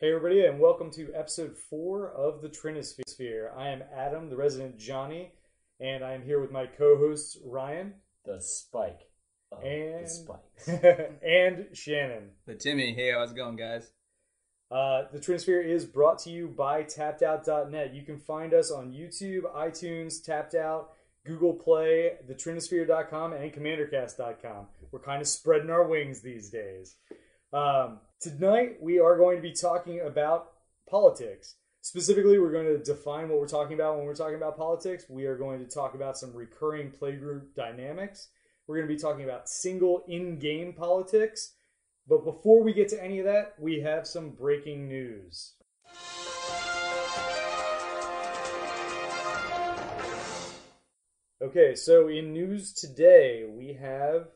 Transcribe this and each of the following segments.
Hey everybody, and welcome to episode 4 of the Trinisphere. I am Adam, the resident Johnny, and I am here with my co-hosts Ryan. The spike of and the spikes. and Shannon. The Timmy. Hey, how's it going, guys? The Trinisphere is brought to you by tappedout.net. You can find us on YouTube, iTunes, Tapped Out, Google Play, thetrinisphere.com, and commandercast.com. We're kind of spreading our wings these days. Tonight, we are going to be talking about politics. Specifically, we're going to define what we're talking about when we're talking about politics. We are going to talk about some recurring playgroup dynamics. We're going to be talking about single in-game politics. But before we get to any of that, we have some breaking news. Okay, so in news today, we have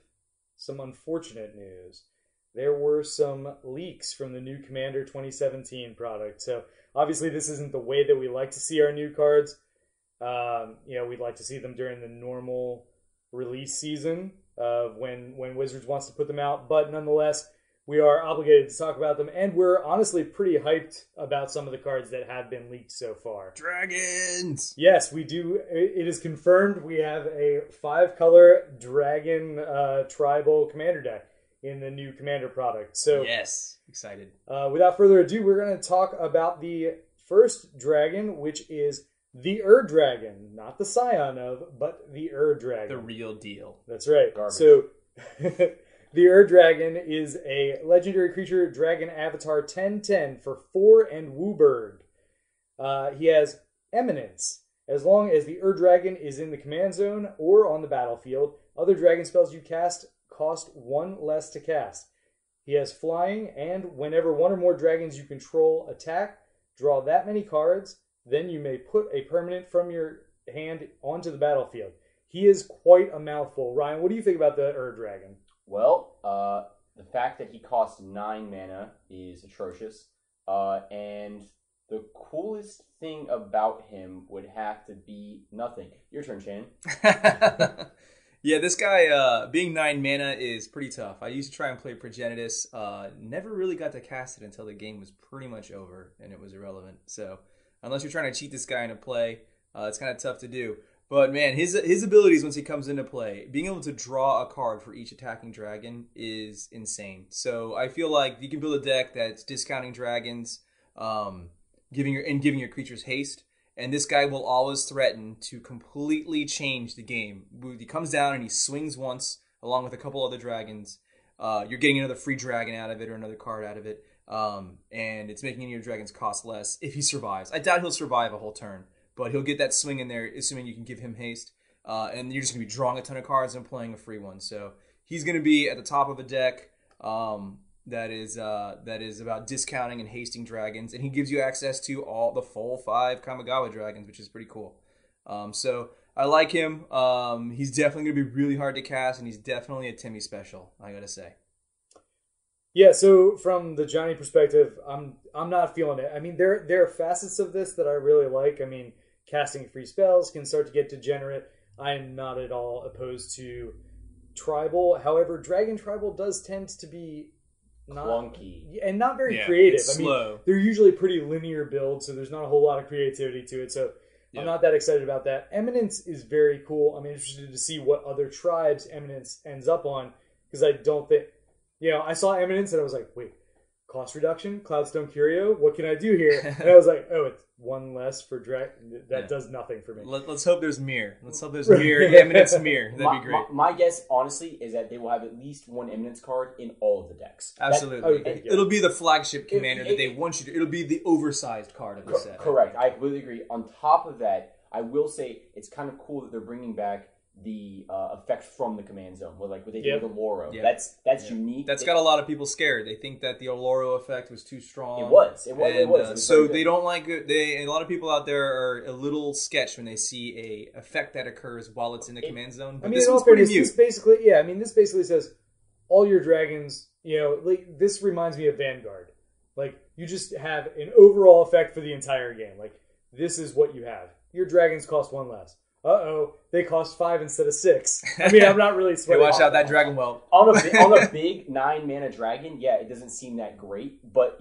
some unfortunate news. There were some leaks from the new Commander 2017 product. So obviously this isn't the way that we like to see our new cards. We'd like to see them during the normal release season of when Wizards wants to put them out. But nonetheless, we are obligated to talk about them. And we're honestly pretty hyped about some of the cards that have been leaked so far. Dragons! Yes, we do. It is confirmed we have a 5-color dragon tribal commander deck in the new Commander product. So yes, excited. Without further ado, we're going to talk about the first dragon, which is the Dragon. Not the scion of, but the Dragon. The real deal. That's right. Garbage. So, the Dragon is a legendary creature, dragon avatar 10/10 for 4 and Wooburg. He has Eminence. As long as the Dragon is in the command zone or on the battlefield, other dragon spells you cast cost 1 less to cast. He has flying, and whenever one or more dragons you control attack, draw that many cards, then you may put a permanent from your hand onto the battlefield. He is quite a mouthful. Ryan, what do you think about the Dragon? Well, the fact that he costs 9 mana is atrocious. And the coolest thing about him would have to be nothing. Your turn, Shannon. Yeah, this guy, being 9 mana is pretty tough. I used to try and play Progenitus. Never really got to cast it until the game was pretty much over and it was irrelevant. So, unless you're trying to cheat this guy into play, it's kind of tough to do. But man, his abilities once he comes into play, being able to draw a card for each attacking dragon is insane. So I feel like you can build a deck that's discounting dragons, giving your creatures haste, and this guy will always threaten to completely change the game. He comes down and he swings once, along with a couple other dragons. You're getting another free dragon out of it or another card out of it, and it's making any of your dragons cost less if he survives. I doubt he'll survive a whole turn, but he'll get that swing in there, assuming you can give him haste. And you're just going to be drawing a ton of cards and playing a free one. So he's going to be at the top of a deck that is about discounting and hasting dragons. And he gives you access to all the full 5 Kamigawa dragons, which is pretty cool. So I like him. He's definitely going to be really hard to cast, and he's definitely a Timmy special, I got to say. Yeah, so from the Johnny perspective, I'm not feeling it. I mean, there are facets of this that I really like. I mean, casting free spells can start to get degenerate. I am not at all opposed to tribal. However, Dragon Tribal does tend to be not clunky and not very creative. It's slow. They're usually pretty linear builds, so there's not a whole lot of creativity to it. So I'm not that excited about that. Eminence is very cool. I'm interested to see what other tribes Eminence ends up on, because I don't think... I saw Eminence and I was like, wait, cost reduction? Cloudstone Curio? What can I do here? And I was like, oh, it's 1 less for Dragon. That does nothing for me. Let's hope there's Mirror. Let's hope there's Mirror. Eminence Mirror. That'd be great. My guess, honestly, is that they will have at least 1 Eminence card in all of the decks. Absolutely. It'll be the flagship commander that they want you to... It'll be the oversized card of the set. Correct. I completely agree. On top of that, I will say it's kind of cool that they're bringing back the effect from the command zone, what they did with the Loro. That's unique. That's got a lot of people scared. They think that the Loro effect was too strong. It was. It was so they don't like it. A lot of people out there are a little sketched when they see a effect that occurs while it's in the command zone. But this one's pretty new. This basically says all your dragons. This reminds me of Vanguard. You just have an overall effect for the entire game. This is what you have. Your dragons cost 1 less. they cost 5 instead of 6. I mean, I'm not really Hey, sweating. watch out that dragon whelp. On a big 9 mana dragon, yeah, it doesn't seem that great. But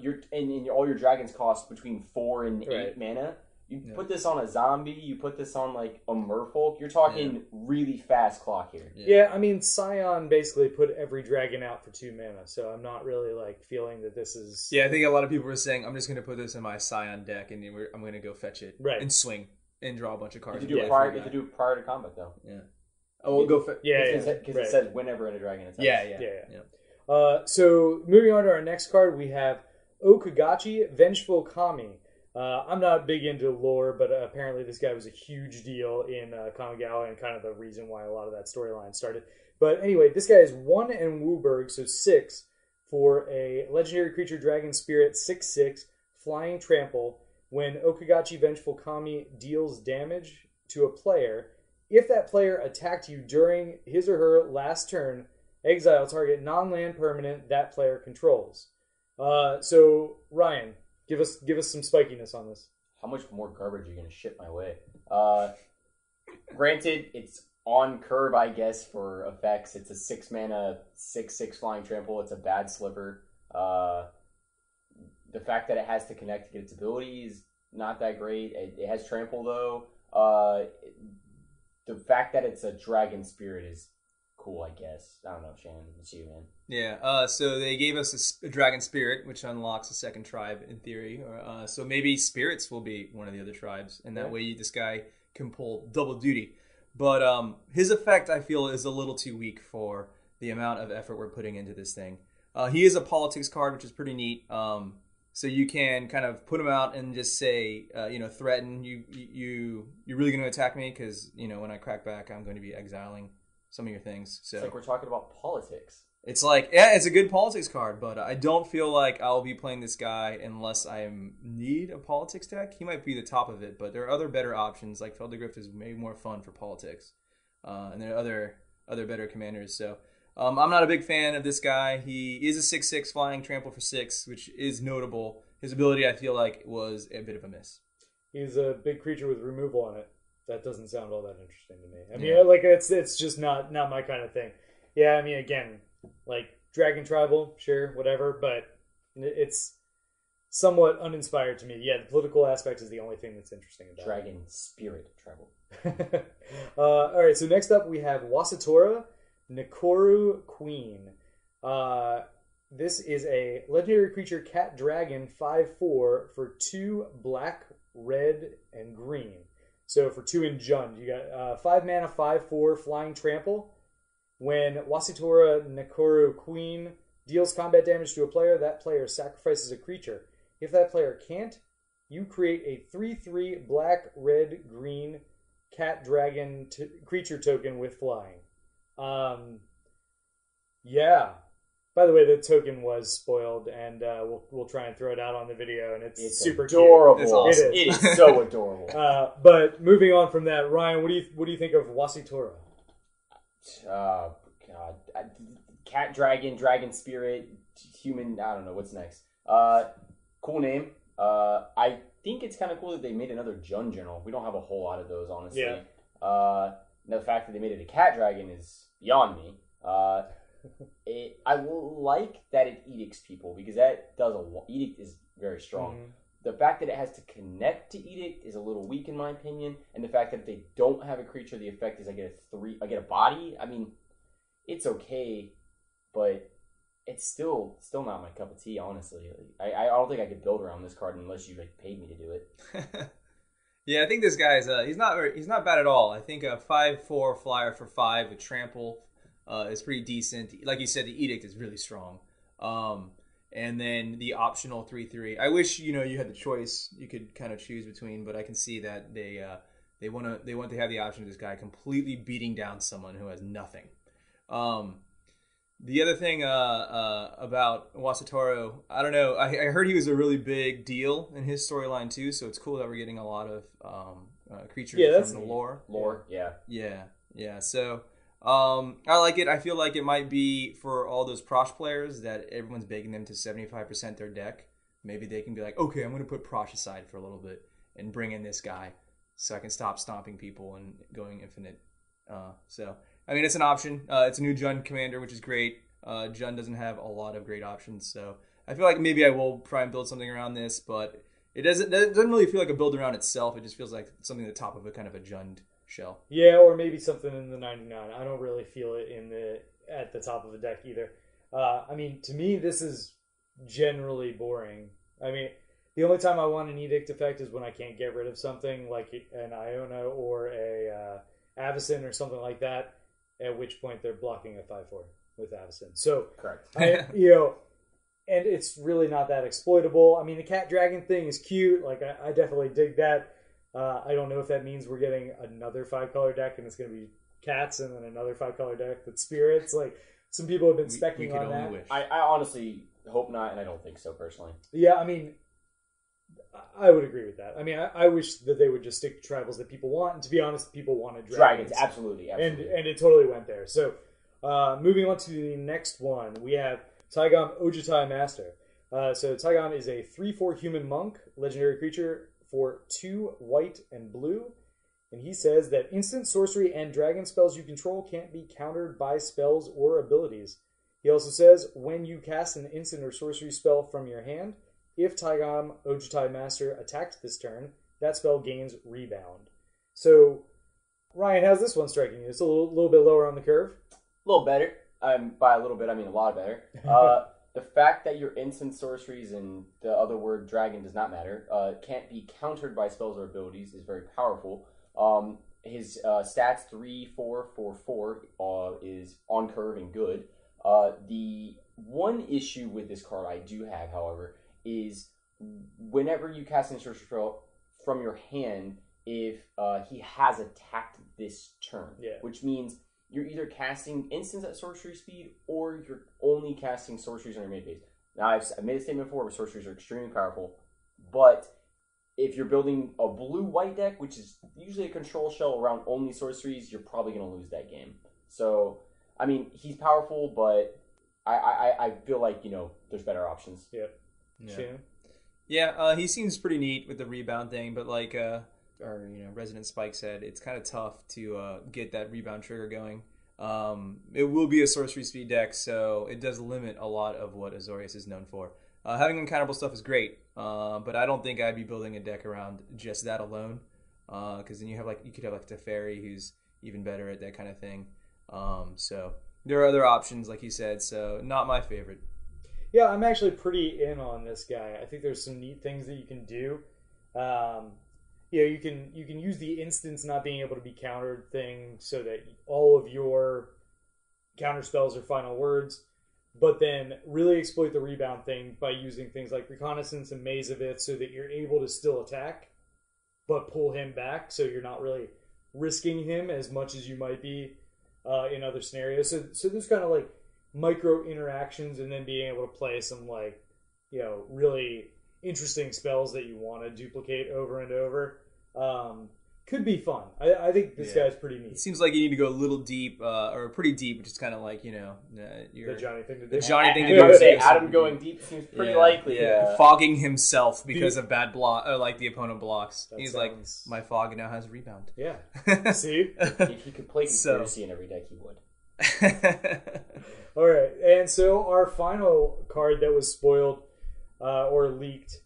all your dragons cost between 4 and 8 mana. You put this on a zombie, you put this on like a merfolk, you're talking really fast clock here. Yeah, I mean, Scion basically put every dragon out for 2 mana, so I'm not really like feeling that this is... Yeah, I think a lot of people were saying, I'm just going to put this in my Scion deck and I'm going to go fetch it and swing and draw a bunch of cards. You have to do it prior to combat, though. Yeah. Oh, we'll go fetch. Because it says whenever in a dragon attacks. Yeah. So, moving on to our next card, we have Okagachi, Vengeful Kami. I'm not big into lore, but apparently this guy was a huge deal in Kamigawa and kind of the reason why a lot of that storyline started. But anyway, this guy is 1 and Wooburg, so 6 for a legendary creature dragon spirit, 6/6, flying trample. When Okagachi Vengeful Kami deals damage to a player, if that player attacked you during his or her last turn, exile target non-land permanent that player controls. So, Ryan, give us some spikiness on this. How much more garbage are you going to ship my way? Granted, it's on curve, I guess, for effects. It's a 6 mana, 6/6 flying trample. It's a bad slipper. The fact that it has to connect to get its ability is not that great. It has trample, though. The fact that it's a dragon spirit is cool, I guess. I don't know, Shannon. It's you, man. Yeah, so they gave us a dragon spirit, which unlocks a second tribe in theory. So maybe spirits will be one of the other tribes, and that way this guy can pull double duty. But his effect, I feel, is a little too weak for the amount of effort we're putting into this thing. He is a politics card, which is pretty neat. So you can kind of put him out and just say, threaten, you're really going to attack me because, when I crack back, I'm going to be exiling some of your things. So it's like we're talking about politics. It's like, it's a good politics card, but I don't feel like I'll be playing this guy unless I need a politics deck. He might be the top of it, but there are other better options. Like Feldegrift is maybe more fun for politics, and there are other better commanders. So I'm not a big fan of this guy. He is a 6/6 flying trample for 6, which is notable. His ability, I feel like, was a bit of a miss. He's a big creature with removal on it. That doesn't sound all that interesting to me. I mean, like it's just not my kind of thing. Yeah, I mean, again, like Dragon Tribal, sure, whatever, but it's somewhat uninspired to me. Yeah, the political aspect is the only thing that's interesting about Dragon Spirit Tribal. All right, so next up we have Wasatora, Nikoru Queen. This is a legendary creature, cat dragon, 5/4 for 2 black, red, and green. So for 2 in Jund, you got 5 mana, 5/4 flying trample. When Wasatora Nikoru Queen deals combat damage to a player, that player sacrifices a creature. If that player can't, you create a 3/3 black, red, green cat dragon creature token with flying. Yeah. By the way, the token was spoiled, and we'll try and throw it out on the video, and it's super adorable. Cute. It's awesome. It is so adorable. But moving on from that, Ryan, what do you think of Wasatora? Oh God! Cat dragon, dragon spirit, human. I don't know what's next. Cool name. I think it's kind of cool that they made another Jund General. We don't have a whole lot of those, honestly. Yeah. The fact that they made it a cat dragon is beyond me. I will like that it edicts people because that does a lot. Edict is very strong. Mm-hmm. The fact that it has to connect to edict is a little weak in my opinion, and the fact that if they don't have a creature, the effect is I get a body. I mean, it's okay, but it's still not my cup of tea. Honestly, I don't think I could build around this card unless you paid me to do it. Yeah, I think this guy's he's not bad at all. I think a 5/4 flyer for 5 with trample is pretty decent. Like you said, the edict is really strong. And then the optional 3/3. I wish you had the choice. You could kind of choose between, but I can see that they want to have the option of this guy completely beating down someone who has nothing. The other thing about Wasatoro, I don't know. I heard he was a really big deal in his storyline too. So it's cool that we're getting a lot of creatures from the lore. Yeah. So. I like it. I feel like it might be for all those Prosh players that everyone's begging them to 75% their deck. Maybe they can be like, okay, I'm going to put Prosh aside for a little bit and bring in this guy. so I can stop stomping people and going infinite. So I mean, it's an option. It's a new Jund commander, which is great. Jund doesn't have a lot of great options, so I feel like maybe I will try and build something around this, but it doesn't really feel like a build around itself. It just feels like something at the top of a kind of a Jund shell. Yeah, or maybe something in the 99. I don't really feel it at the top of the deck either. I mean, to me, this is generally boring. I mean, the only time I want an edict effect is when I can't get rid of something like an Iona or a Avacyn or something like that, at which point they're blocking a 5/4 with Avacyn. So, Correct. And it's really not that exploitable. I mean, the cat dragon thing is cute. Like, I definitely dig that. I don't know if that means we're getting another 5-color deck and it's going to be cats and then another 5-color deck with spirits. Like, some people have been specking on that. Wish. I honestly hope not, and I don't think so personally. Yeah, I mean, I would agree with that. I mean, I wish that they would just stick to tribals that people want. And to be honest, people wanted dragons. Absolutely. And it totally went there. So, moving on to the next one, we have Taigam Ojutai Master. So Taigam is a 3/4 human monk, legendary creature for 2 white and blue. And he says that instant sorcery and dragon spells you control can't be countered by spells or abilities. He also says when you cast an instant or sorcery spell from your hand, if Taigam Ojutai Master attacked this turn, that spell gains rebound. So, Ryan, how's this one striking you? It's a little bit lower on the curve. A little better. By a little bit, I mean a lot better. The fact that your instant sorceries and the other word dragon does not matter, can't be countered by spells or abilities is very powerful. His stats 3, 4, 4, 4 is on curve and good. The one issue with this card I do have, however, is whenever you cast an sorcery spell from your hand, if he has attacked this turn, which means you're either casting instants at sorcery speed or you're only casting sorceries on your main phase. Now, I've made a statement before where sorceries are extremely powerful, but if you're building a blue-white deck, which is usually a control shell around only sorceries, you're probably going to lose that game. So, I mean, he's powerful, but I feel like, there's better options. Yeah, he seems pretty neat with the rebound thing, but like our Resident Spike said, it's kind of tough to get that rebound trigger going. It will be a sorcery speed deck, so it does limit a lot of what Azorius is known for. Having uncounterable stuff is great, but I don't think I'd be building a deck around just that alone, because then you could have like Teferi, who's even better at that kind of thing. So there are other options, like he said, so not my favorite. Yeah, I'm actually pretty in on this guy. I think there's some neat things that you can do. You can use the instance not being able to be countered thing so that all of your counter spells are final words, but then really exploit the rebound thing by using things like Reconnaissance and Maze of Ith so that you're able to still attack, but pull him back so you're not really risking him as much as you might be in other scenarios. So there's kind of like micro interactions, and then being able to play some really interesting spells that you want to duplicate over and over. Could be fun. I think this guy's pretty neat. It seems like you need to go a little deep, or pretty deep, which is kind of like, the Johnny thing to do. The Johnny thing to do. Say Adam going deep seems pretty likely. Yeah. Fogging himself because of bad block, or like the opponent blocks. He's like, my fog now has rebound. Yeah. See? If he could play Conspiracy in every deck, he would. All right. And so our final card that was spoiled or leaked,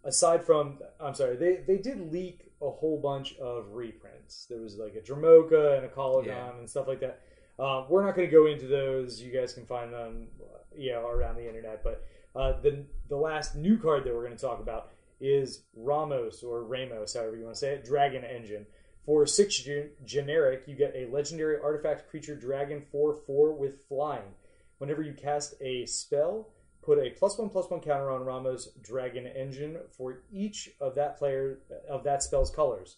aside from, they did leak a whole bunch of reprints. There was like a Dramoka and a Colagon and stuff like that. We're not going to go into those. You guys can find them, around the internet. But the last new card that we're going to talk about is Ramos, or Ramos, however you want to say it, Dragon Engine. For 6 generic, you get a legendary artifact creature dragon 4/4 with flying. Whenever you cast a spell, put a +1/+1 counter on Ramos Dragon Engine for each of that spell's colors.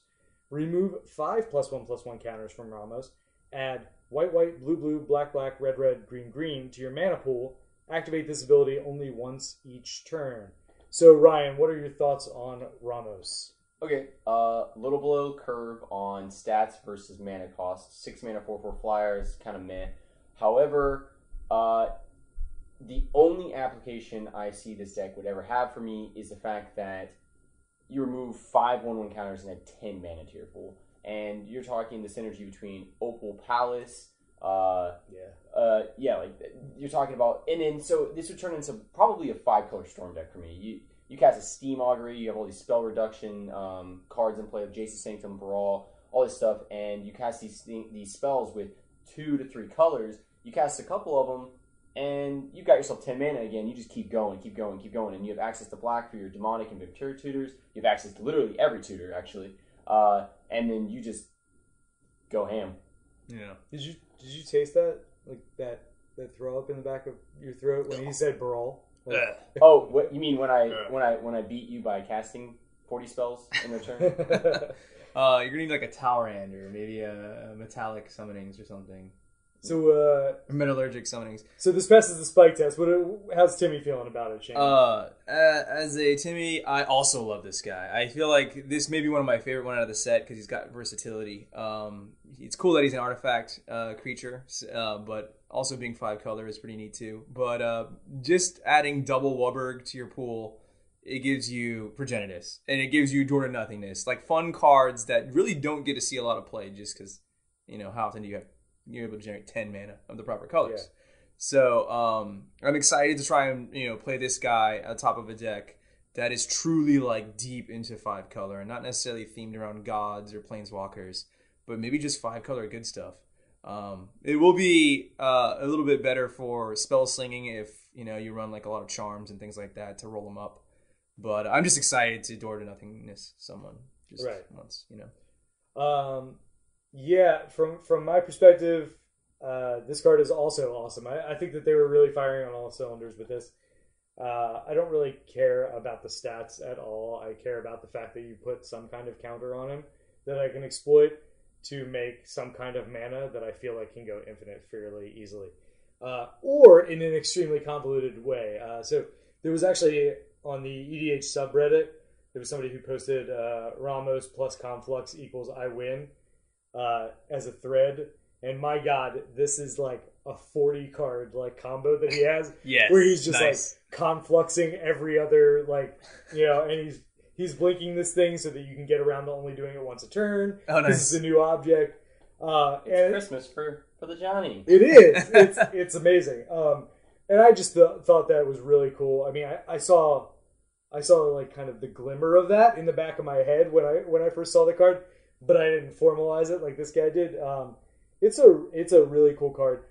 Remove 5 +1/+1 counters from Ramos. Add white, white, blue, blue, black, black, red, red, green, green to your mana pool. Activate this ability only once each turn. So, Ryan, what are your thoughts on Ramos? Okay, little below curve on stats versus mana cost. 6 mana, 4/4 flyers, kind of meh. However, the only application I see this deck would ever have for me is the fact that you remove 5 1/1 counters and add 10 mana to your pool. And you're talking the synergy between Opal Palace. Like you're talking about, and then so this would turn into probably a 5-color Storm deck for me. You cast a Steam Augury, you have all these spell reduction cards in play of Jace's Sanctum, Brawl, all this stuff, and you cast these spells with 2 to 3 colors. You cast a couple of them, and you've got yourself 10 mana again. You just keep going, and you have access to black for your demonic and Victoria tutors. You have access to literally every tutor, actually, and then you just go ham. Yeah. Did you taste that, like that throw up in the back of your throat when he said Brawl? Like, oh, what you mean when I beat you by casting 40 spells in a turn? You're gonna need like a Tower Hand or maybe a Metallic Summonings or something. So Metallurgic Summonings. So this passes the spike test. How's Timmy feeling about it, Shane? As a Timmy, I also love this guy. I feel like this may be one of my favorite one out of the set because he's got versatility. It's cool that he's an artifact creature, but also being 5 color is pretty neat too. But just adding double Wubberg to your pool, it gives you Progenitus and it gives you Door to Nothingness, like fun cards that really don't get to see a lot of play just because how often you're able to generate 10 mana of the proper colors. Yeah. So I'm excited to try and play this guy on top of a deck that is truly like deep into 5 color and not necessarily themed around gods or planeswalkers, but maybe just 5 color good stuff. It will be a little bit better for spell slinging if you run like a lot of charms and things like that to roll them up. But I'm just excited to Door to Nothingness someone just once. Yeah, from my perspective, this card is also awesome. I think that they were really firing on all cylinders with this. I don't really care about the stats at all. I care about the fact that you put some kind of counter on him that I can exploit to make some kind of mana that I feel like can go infinite fairly easily. Or in an extremely convoluted way. So there was actually, on the EDH subreddit, there was somebody who posted Ramos plus Conflux equals I win as a thread. And my God, this is like a 40 card like combo that he has. Yes, where he's just like confluxing every other and he's blinking this thing so that you can get around to only doing it once a turn. Oh, nice. This is a new object. It's Christmas for the Johnny. It is. It's amazing. And I just thought that was really cool. I mean, I saw like kind of the glimmer of that in the back of my head when I first saw the card, but I didn't formalize it like this guy did. It's a really cool card.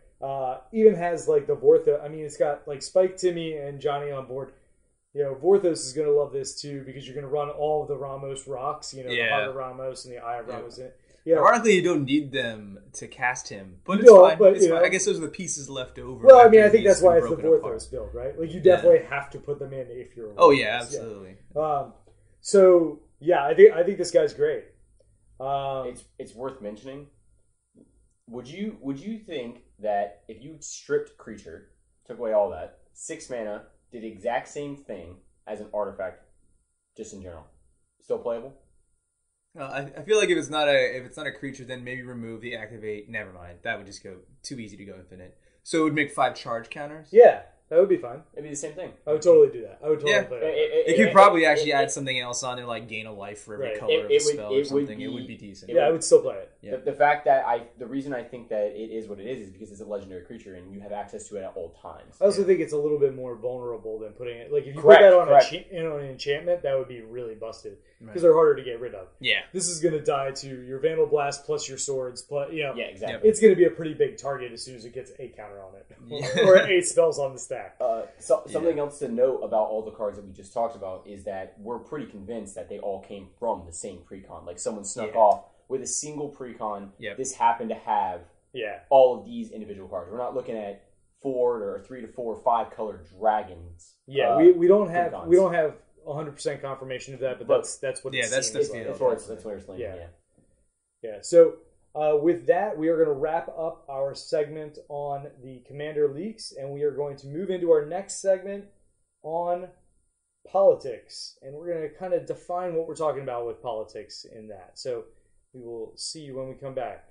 Even has like the Vorthos. I mean, it's got like Spike, Timmy, and Johnny on board. Vorthos is going to love this too because you're going to run all of the Ramos rocks. The Heart of Ramos and the Eye of Ramos in it. Yeah. Ironically, you don't need them to cast him, but it's fine. But, it's fine. I guess those are the pieces left over. Well, I mean, I think that's why it's the Vorthos build, right? Like, you definitely have to put them in if you're. Oh yeah, absolutely. Yeah. So yeah, I think this guy's great. It's worth mentioning. Would you think that if you stripped creature, took away all that, 6 mana, did the exact same thing as an artifact, just in general, still playable? I feel like if it's not a creature, then maybe remove the activate. Never mind. That would just go too easy to go infinite. So it would make 5 charge counters. Yeah, that would be fine. It'd be the same thing. I would totally do that. I would totally play that. It could probably actually add something else on it, like gain a life for every color of the spell or something. It would be decent. Yeah, I would still play it. Yeah. The fact that the reason I think that it is what it is because it's a legendary creature and you have access to it at all times. I also think it's a little bit more vulnerable than putting it. Like if you put that on an enchantment, that would be really busted because they're harder to get rid of. Yeah, this is going to die to your Vandal Blast plus your swords plus Yeah, exactly. It's going to be a pretty big target as soon as it gets a counter on it or 8 spells on the stack. Something else to note about all the cards that we just talked about is that we're pretty convinced that they all came from the same precon. Like someone snuck off with a single precon. Yep. This happened to have all of these individual cards. We're not looking at 4 or 3 to 4 or 5 color dragons. Yeah, we don't have precons. We don't have 100% confirmation of that, but that's what that's the feel. That's what it's like. Yeah. So with that, we are going to wrap up our segment on the Commander leaks, and we are going to move into our next segment on politics, and we're going to kind of define what we're talking about with politics in that. So we will see you when we come back.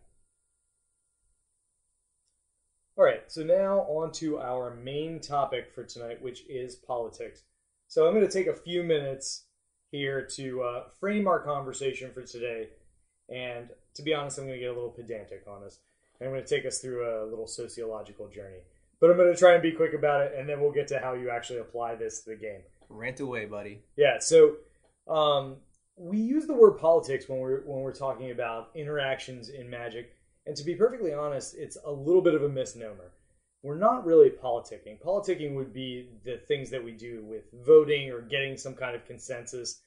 All right, so now on to our main topic for tonight, which is politics. So I'm going to take a few minutes here to frame our conversation for today. And to be honest, I'm going to get a little pedantic on us. And I'm going to take us through a little sociological journey. But I'm going to try and be quick about it, and then we'll get to how you actually apply this to the game. Rant away, buddy. Yeah, so we use the word politics when we're talking about interactions in Magic. And to be perfectly honest, it's a little bit of a misnomer. We're not really politicking. Politicking would be the things that we do with voting or getting some kind of consensus.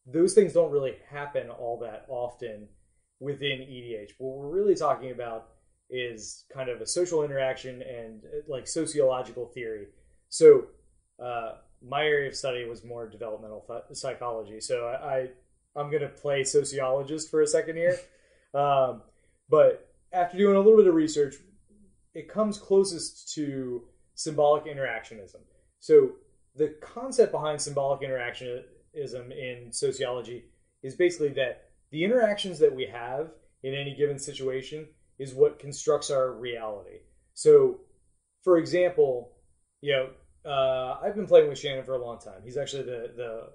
Those things don't really happen all that often within EDH. What we're really talking about is kind of a social interaction and like sociological theory. So my area of study was more developmental psychology. So I'm going to play sociologist for a second here. But after doing a little bit of research, it comes closest to symbolic interactionism. So the concept behind symbolic interactionism in sociology is basically that the interactions that we have in any given situation is what constructs our reality. So, for example, I've been playing with Shannon for a long time. He's actually the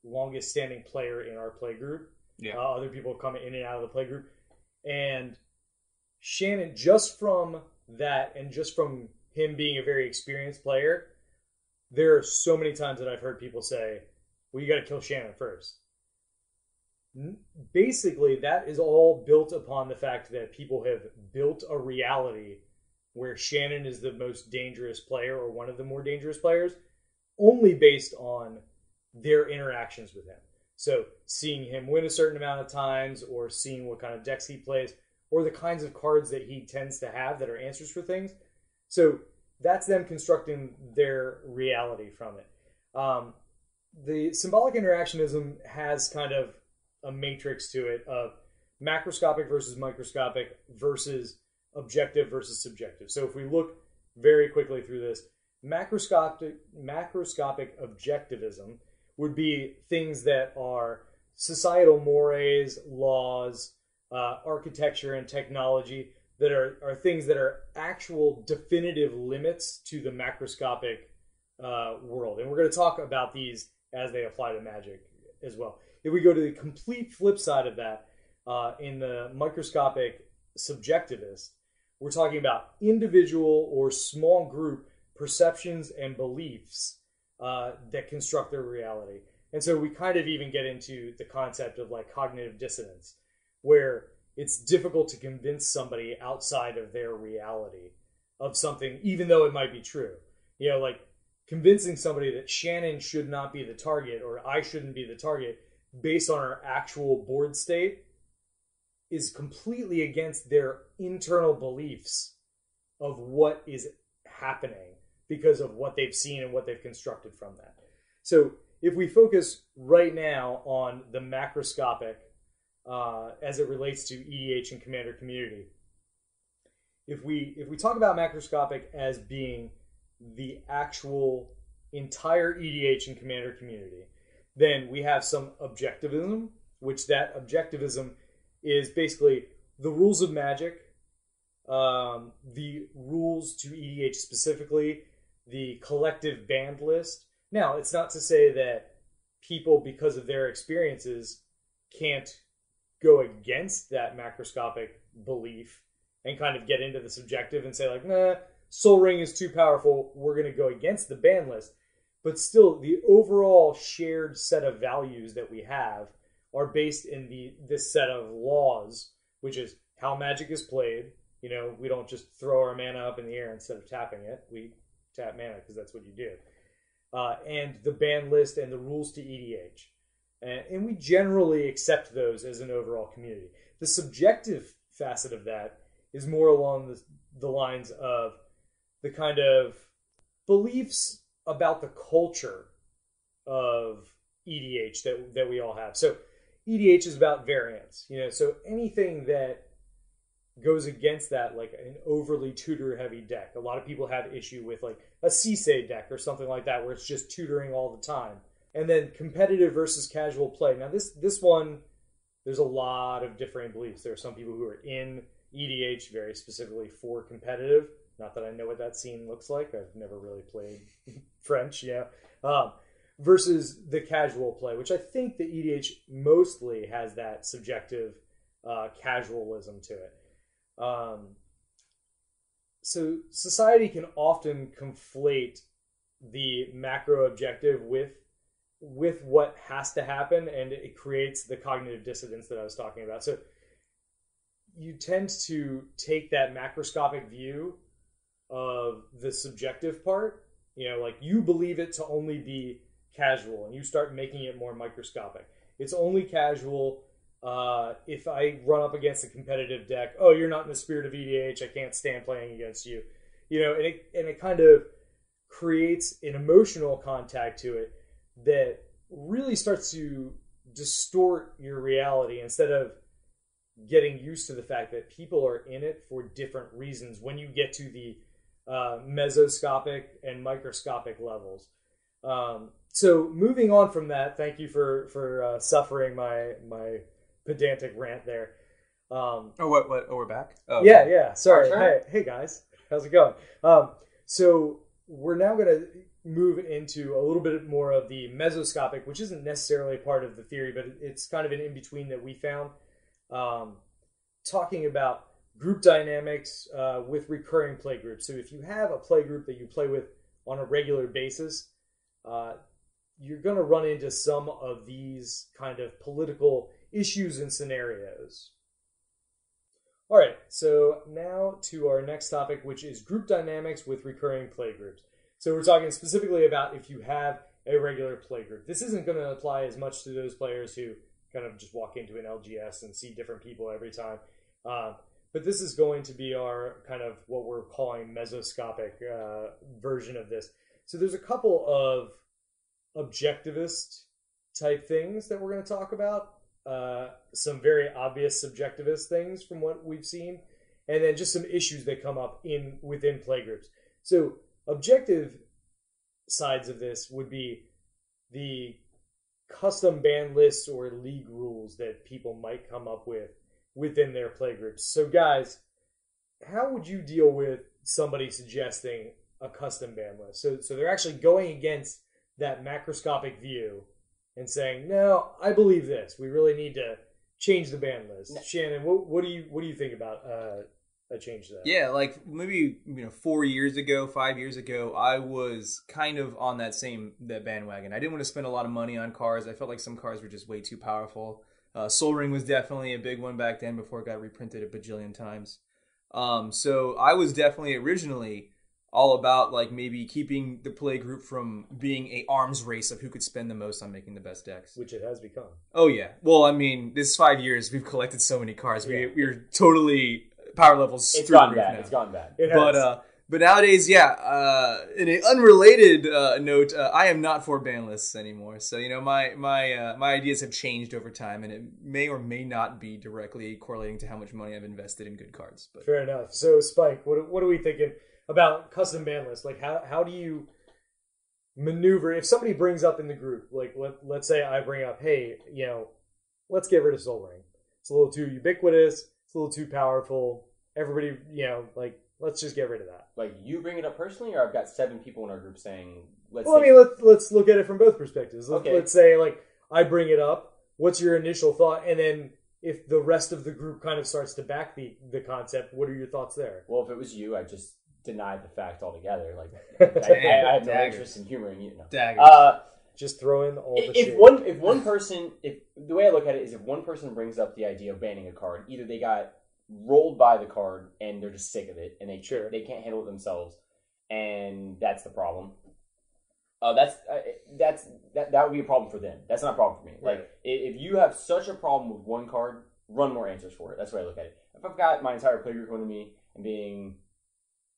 longest standing player in our play group. Yeah. Other people come in and out of the play group. And Shannon, just from that and just from him being a very experienced player, there are so many times that I've heard people say, well, you got to kill Shannon first. Basically, that is all built upon the fact that people have built a reality where Shannon is the most dangerous player or one of the more dangerous players, only based on their interactions with him. So seeing him win a certain amount of times, or seeing what kind of decks he plays, or the kinds of cards that he tends to have that are answers for things. So that's them constructing their reality from it. The symbolic interactionism has kind of a matrix to it of macroscopic versus microscopic versus objective versus subjective. So if we look very quickly through this, macroscopic objectivism would be things that are societal mores, laws, architecture, and technology that are things that are actual definitive limits to the macroscopic world. And we're going to talk about these as they apply to Magic as well. If we go to the complete flip side of that, in the microscopic subjectivist, we're talking about individual or small group perceptions and beliefs that construct their reality. And so we kind of even get into the concept of like cognitive dissonance, where it's difficult to convince somebody outside of their reality of something, even though it might be true. Like convincing somebody that Shannon should not be the target or I shouldn't be the target based on our actual board state is completely against their internal beliefs of what is happening because of what they've seen and what they've constructed from that. So if we focus right now on the macroscopic as it relates to EDH and Commander community, if we talk about macroscopic as being the actual entire EDH and Commander community, then we have some objectivism, which that objectivism is basically the rules of Magic, the rules to EDH specifically, the collective banned list. Now, it's not to say that people, because of their experiences, can't go against that macroscopic belief and kind of get into the subjective and say like, nah, Soul Ring is too powerful, we're going to go against the ban list. But still, the overall shared set of values that we have are based in this set of laws, which is how Magic is played. We don't just throw our mana up in the air instead of tapping it. We tap mana because that's what you do. And the ban list and the rules to EDH. And we generally accept those as an overall community. The subjective facet of that is more along the lines of the kind of beliefs about the culture of EDH that we all have. So EDH is about variance, so anything that goes against that, like an overly tutor heavy deck. A lot of people have issue with like a Sisei deck or something like that, where it's just tutoring all the time. And then competitive versus casual play. Now this one, there's a lot of differing beliefs. There are some people who are in EDH very specifically for competitive. Not that I know what that scene looks like. I've never really played French, versus the casual play, which I think the EDH mostly has that subjective casualism to it. So society can often conflate the macro objective with what has to happen, and it creates the cognitive dissonance that I was talking about. So you tend to take that macroscopic view of the subjective part, like you believe it to only be casual, and you start making it more microscopic. It's only casual if I run up against a competitive deck. Oh, you're not in the spirit of EDH. I can't stand playing against you. And it kind of creates an emotional contact to it that really starts to distort your reality instead of getting used to the fact that people are in it for different reasons when you get to the mesoscopic and microscopic levels. So moving on from that, thank you for suffering my pedantic rant there. What? Oh, we're back? Oh, yeah, okay. yeah. Sorry. Hey guys. How's it going? So we're now going to move into a little bit more of the mesoscopic, which isn't necessarily part of the theory, but it's kind of an in-between that we found. Talking about group dynamics with recurring play groups. So if you have a play group that you play with on a regular basis, you're going to run into some of these kind of political issues and scenarios. All right, so now to our next topic, which is group dynamics with recurring play groups. So we're talking specifically about if you have a regular play group. This isn't going to apply as much to those players who kind of just walk into an LGS and see different people every time. But this is going to be our kind of what we're calling mesoscopic version of this. So there's a couple of objectivist type things that we're going to talk about. Some very obvious subjectivist things from what we've seen, and then just some issues that come up within playgroups. So objective sides of this would be the custom ban lists or league rules that people might come up with within their playgroups. So guys, how would you deal with somebody suggesting a custom ban list? So they're actually going against that macroscopic view and saying, no, I believe this. We really need to change the ban list. No. Shannon, what do you think about a change to that? Yeah, like maybe 4 years ago, 5 years ago, I was kind of on that bandwagon. I didn't want to spend a lot of money on cards. I felt like some cards were just way too powerful. Soul Ring was definitely a big one back then before it got reprinted a bajillion times. So I was definitely originally all about like maybe keeping the play group from being a arms race of who could spend the most on making the best decks. Which it has become. Oh, yeah. Well, I mean, this 5 years, we've collected so many cards. Yeah. We're totally power levels it's through gone the roof bad. now. It's gone bad. But nowadays, yeah, in an unrelated note, I am not for ban lists anymore. So, my ideas have changed over time, and it may or may not be directly correlating to how much money I've invested in good cards. But fair enough. So, Spike, what are we thinking about custom ban lists? Like, how do you maneuver if somebody brings up in the group, like let's say I bring up, hey, let's get rid of Soul Ring. It's a little too ubiquitous. It's a little too powerful. Everybody, let's just get rid of that. Like, you bring it up personally, or I've got 7 people in our group saying, let's look at it from both perspectives. Let's say, like, I bring it up. What's your initial thought? And then if the rest of the group kind of starts to back the concept, what are your thoughts there? Well, if it was you, I just denied the fact altogether. Like, I have no interest in humoring you. No. Daggers. Just throw in all the shit. If one person, the way I look at it is, if one person brings up the idea of banning a card, either they got rolled by the card and they're just sick of it and they can't handle it themselves, and that's the problem. That would be a problem for them. That's not a problem for me. Right. Like, if you have such a problem with one card, run more answers for it. That's the way I look at it. If I've got my entire playgroup coming to me and being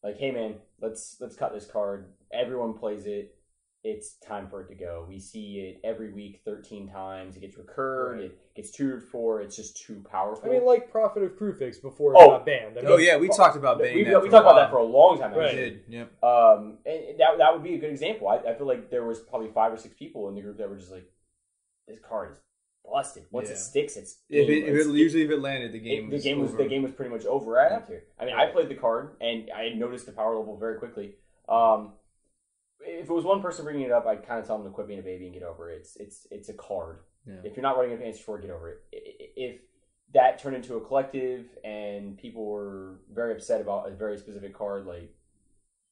like, hey man, let's cut this card. Everyone plays it. It's time for it to go. We see it every week 13 times. It gets recurred. Right. It gets tutored for. It's just too powerful. I mean, like Prophet of Crufix before it got banned. We talked about banning that. We talked about that for a long time. Right. We did, yep. And that would be a good example. I feel like there was probably 5 or 6 people in the group that were just like, this card is busted. Once it sticks, usually if it landed, the game was pretty much over right after. I mean, I played the card and I noticed the power level very quickly. if it was one person bringing it up, I'd kind of tell them to quit being a baby and get over it. It's a card. Yeah. If you're not running Advanced 4, get over it. If that turned into a collective and people were very upset about a very specific card, like,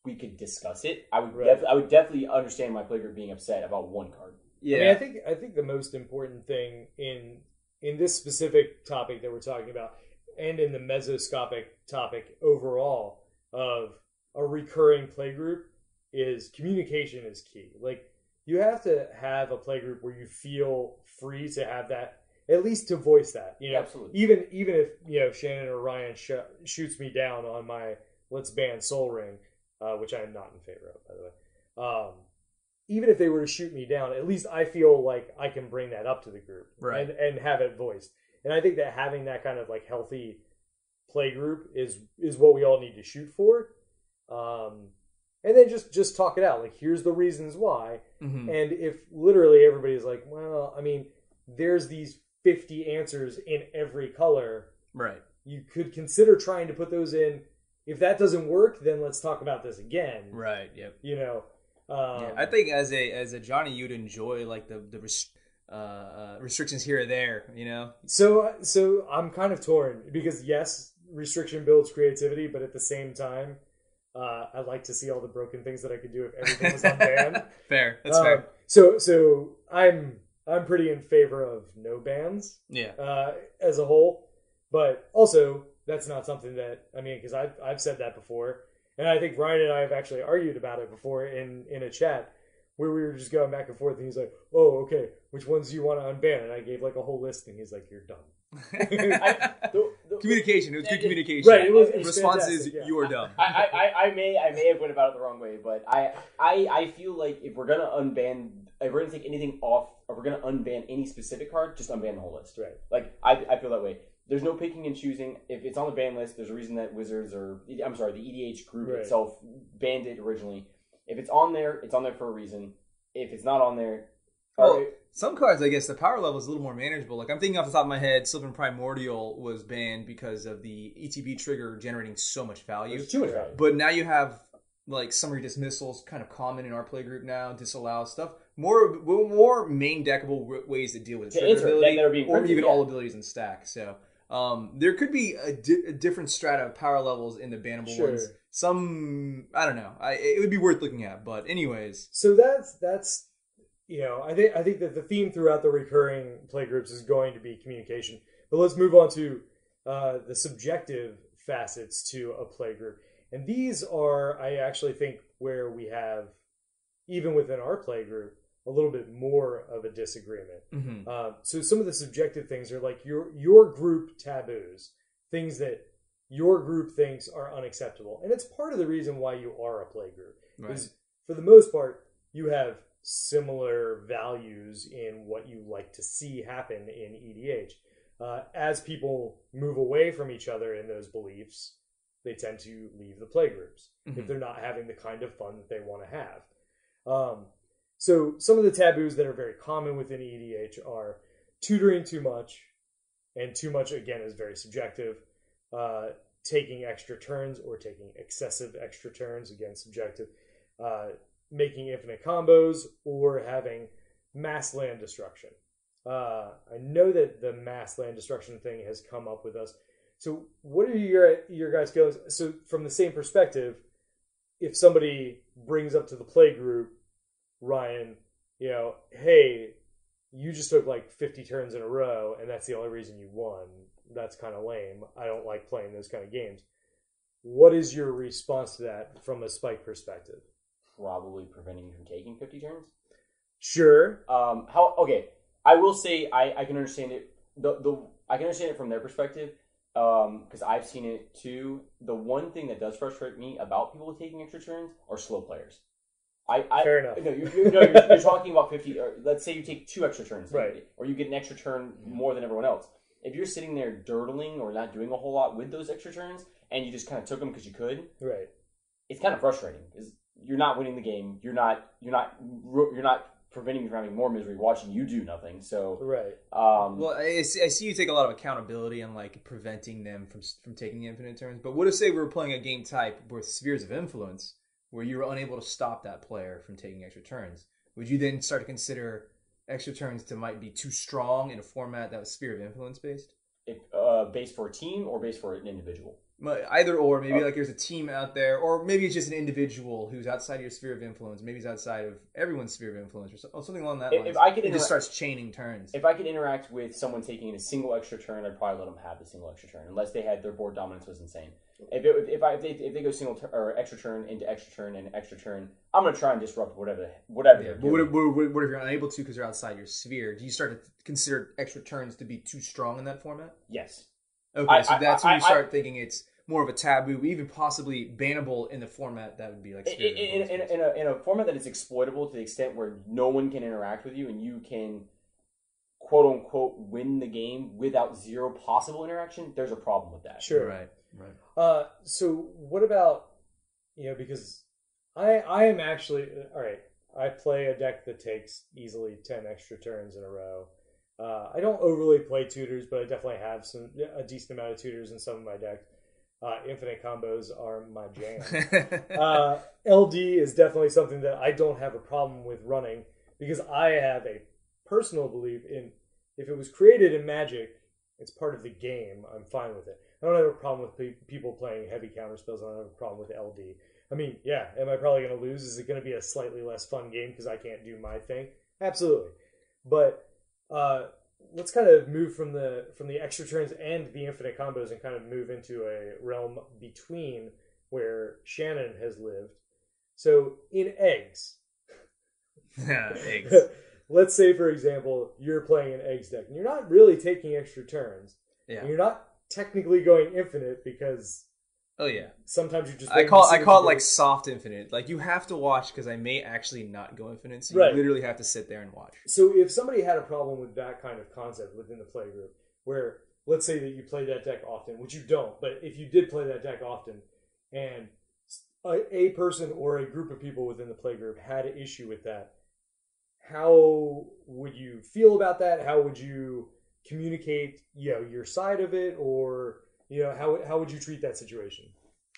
we could discuss it. I would definitely understand my playgroup being upset about one card. Yeah, I mean, I think the most important thing in this specific topic that we're talking about, and in the mesoscopic topic overall of a recurring playgroup, is communication is key. Like, you have to have a playgroup where you feel free to have that, at least to voice that. You know, absolutely. Even if Shannon or Ryan shoots me down on my let's ban Soul Ring, which I am not in favor of, by the way. Even if they were to shoot me down, at least I feel like I can bring that up to the group, right, and have it voiced. And I think that having that kind of like healthy play group is what we all need to shoot for. And then just talk it out. Like, here's the reasons why. Mm-hmm. And if literally everybody's like, well, I mean, there's these 50 answers in every color. Right. You could consider trying to put those in. If that doesn't work, then let's talk about this again. Right. Yep. You know. Yeah, I think as a Johnny, you'd enjoy like the restrictions here or there, you know. So I'm kind of torn because yes, restriction builds creativity, but at the same time, I'd like to see all the broken things that I could do if everything was unbanned. Fair, that's fair. So I'm pretty in favor of no bans. Yeah. As a whole, but also that's not something that because I've said that before. And I think Ryan and I have actually argued about it before in a chat where we were just going back and forth. And he's like, "Oh, okay, which ones do you want to unban?" And I gave like a whole list, and he's like, "You're dumb." Communication. It was good communication. Right. Response is you're dumb. I may have went about it the wrong way, but I feel like if we're gonna take anything off, or we're gonna unban any specific card, just unban the whole list. Right. Like I feel that way. There's no picking and choosing. If it's on the ban list, there's a reason that the EDH group itself banned it originally. If it's on there for a reason. If it's not on there... some cards, I guess, the power level is a little more manageable. Like, I'm thinking off the top of my head, Sylvan Primordial was banned because of the ETB trigger generating so much value. There's too much value. But now you have, like, summary dismissals kind of common in our playgroup now, disallow stuff. More main deckable ways to deal with the trigger ability, or even all abilities in stack. So... there could be a different strata of power levels in the bannable ones. Some, I don't know. It would be worth looking at. But anyways, so that's I think that the theme throughout the recurring playgroups is going to be communication. But let's move on to the subjective facets to a playgroup, and these are, I actually think, where we have, even within our playgroup, a little bit more of a disagreement. Mm-hmm. So some of the subjective things are like your group taboos, things that your group thinks are unacceptable. And it's part of the reason why you are a playgroup. Right. Is for the most part, you have similar values in what you like to see happen in EDH. As people move away from each other in those beliefs, they tend to leave the playgroups if they're not having the kind of fun that they want to have. So some of the taboos that are very common within EDH are tutoring too much, and too much, again, is very subjective. Taking extra turns or taking excessive extra turns, again, subjective. Making infinite combos, or having mass land destruction. I know that the mass land destruction thing has come up with us. So what are your guys' feelings? So from the same perspective, if somebody brings up to the play group, Ryan, hey, you just took like 50 turns in a row, and that's the only reason you won. That's kind of lame. I don't like playing those kind of games. What is your response to that from a Spike perspective? Probably preventing you from taking 50 turns. Sure. Okay. I will say I can understand it. I can understand it from their perspective, because I've seen it too. The one thing that does frustrate me about people taking extra turns are slow players. Fair enough. No, you're talking about 50. Or let's say you take 2 extra turns, right? Or you get an extra turn more than everyone else. If you're sitting there durdling or not doing a whole lot with those extra turns, and you just kind of took them because you could, right? It's kind of frustrating because you're not winning the game. You're not preventing me from having more misery watching you do nothing. So right. Well, I see you take a lot of accountability on like preventing them from taking infinite turns. But what if, say, we were playing a game type with spheres of influence, where you were unable to stop that player from taking extra turns, would you then start to consider extra turns to might be too strong in a format that was Sphere of Influence based? If, based for a team or based for an individual? Either or, maybe like there's a team out there, or maybe it's just an individual who's outside your sphere of influence. Maybe he's outside of everyone's sphere of influence, or something along that line. If I could it just starts chaining turns. If I could interact with someone taking a single extra turn, I'd probably let them have the single extra turn, unless they had their board dominance was insane. If they go or extra turn into extra turn and extra turn, I'm gonna try and disrupt whatever. Yeah, but what if you're unable to because you're outside your sphere? Do you start to consider extra turns to be too strong in that format? Yes. Okay, so that's when you start thinking it's more of a taboo, even possibly bannable in the format that would be like in a format that is exploitable to the extent where no one can interact with you and you can quote unquote win the game without zero possible interaction. There's a problem with that. Sure, right. So what about because I am actually all right. I play a deck that takes easily 10 extra turns in a row. I don't overly play tutors, but I definitely have a decent amount of tutors in some of my decks. Infinite combos are my jam. LD is definitely something that I don't have a problem with running because I have a personal belief in if it was created in Magic, it's part of the game. I'm fine with it. I don't have a problem with people playing heavy counter spells. I don't have a problem with LD. I mean, yeah, am I probably going to lose? Is it going to be a slightly less fun game because I can't do my thing? Absolutely. But let's kind of move from the extra turns and the infinite combos and kind of move into a realm between where Shannon has lived. So in eggs. Eggs. Let's say, for example, you're playing an eggs deck and you're not really taking extra turns. Yeah. And you're not technically going infinite because sometimes you just I call it like soft infinite. Like you have to watch because I may actually not go infinite, so you literally have to sit there and watch. So if somebody had a problem with that kind of concept within the playgroup, where let's say that you play that deck often, which you don't, but if you did play that deck often, and a person or a group of people within the playgroup had an issue with that, how would you feel about that? How would you communicate, your side of it, or how would you treat that situation?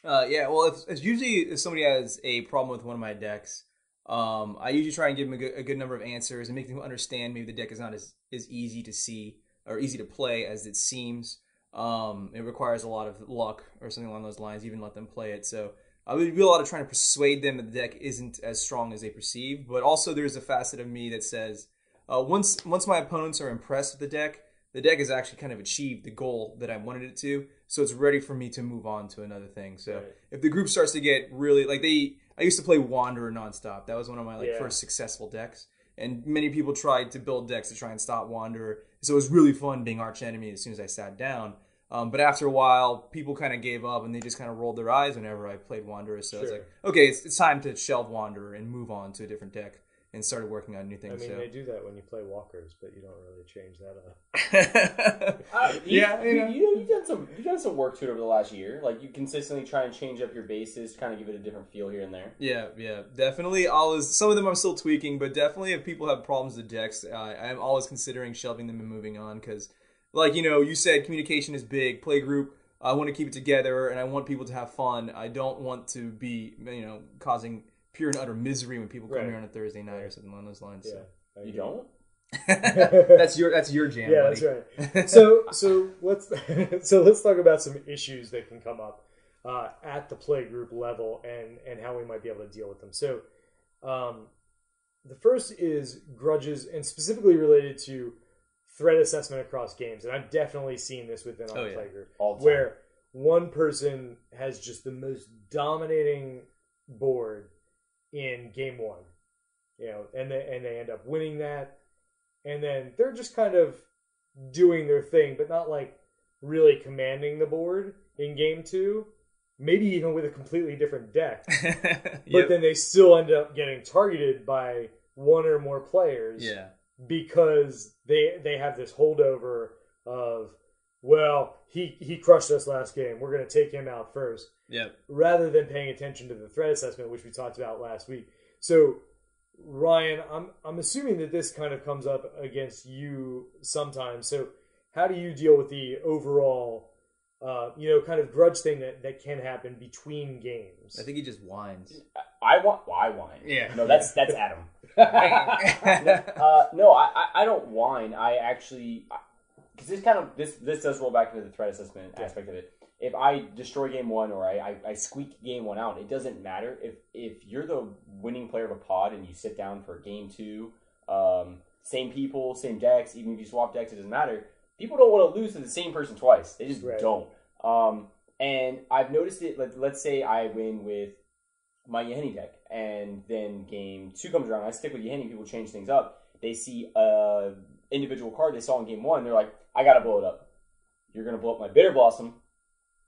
Well, it's usually if somebody has a problem with one of my decks, I usually try and give them a good number of answers and make them understand maybe the deck is not as easy to see or easy to play as it seems. It requires a lot of luck or something along those lines, even let them play it. So I would do a lot of trying to persuade them that the deck isn't as strong as they perceive, but also there's a facet of me that says once my opponents are impressed with the deck has actually kind of achieved the goal that I wanted it to, so it's ready for me to move on to another thing. So if the group starts to get really I used to play Wanderer nonstop. That was one of my first successful decks, and many people tried to build decks to try and stop Wanderer. So it was really fun being arch enemy as soon as I sat down. But after a while, people kind of gave up and they just kind of rolled their eyes whenever I played Wanderer. So it's like, okay, it's time to shelve Wanderer and move on to a different deck. And started working on new things. I mean, they do that when you play walkers, but you don't really change that up. You've done some work to it over the last year. Like you consistently try and change up your bases, kind of give it a different feel here and there. Yeah, definitely. Some of them I'm still tweaking, but definitely if people have problems with decks, I'm always considering shelving them and moving on because, you said communication is big. Playgroup, I want to keep it together and I want people to have fun. I don't want to be, causing pure and utter misery when people come here on a Thursday night or something along those lines. Yeah, so. You don't? That's your jam. Yeah, buddy. That's right. So let's talk about some issues that can come up at the playgroup level and how we might be able to deal with them. So the first is grudges, and specifically related to threat assessment across games. And I've definitely seen this within our playgroup, where one person has just the most dominating board in game one, and they end up winning that, and then they're just kind of doing their thing, but not like really commanding the board in game two, maybe even with a completely different deck. But then they still end up getting targeted by one or more players because they have this holdover of, well, he crushed us last game, we're going to take him out first. Rather than paying attention to the threat assessment, which we talked about last week. So, Ryan, I'm assuming that this kind of comes up against you sometimes. So, how do you deal with the overall kind of grudge thing that can happen between games. I think he just whines. I whine. Yeah. No, that's Adam. No, I don't whine. I actually, because this does roll back into the threat assessment aspect of it. If I destroy game one or I squeak game one out, it doesn't matter. If you're the winning player of a pod and you sit down for game two, same people, same decks, even if you swap decks, it doesn't matter. People don't want to lose to the same person twice. They just don't. And I've noticed it. Let's say I win with my Yeheni deck, and then game two comes around. I stick with Yeheni. People change things up. They see a individual card they saw in game one. They're like, I gotta blow it up. You're gonna blow up my Bitter Blossom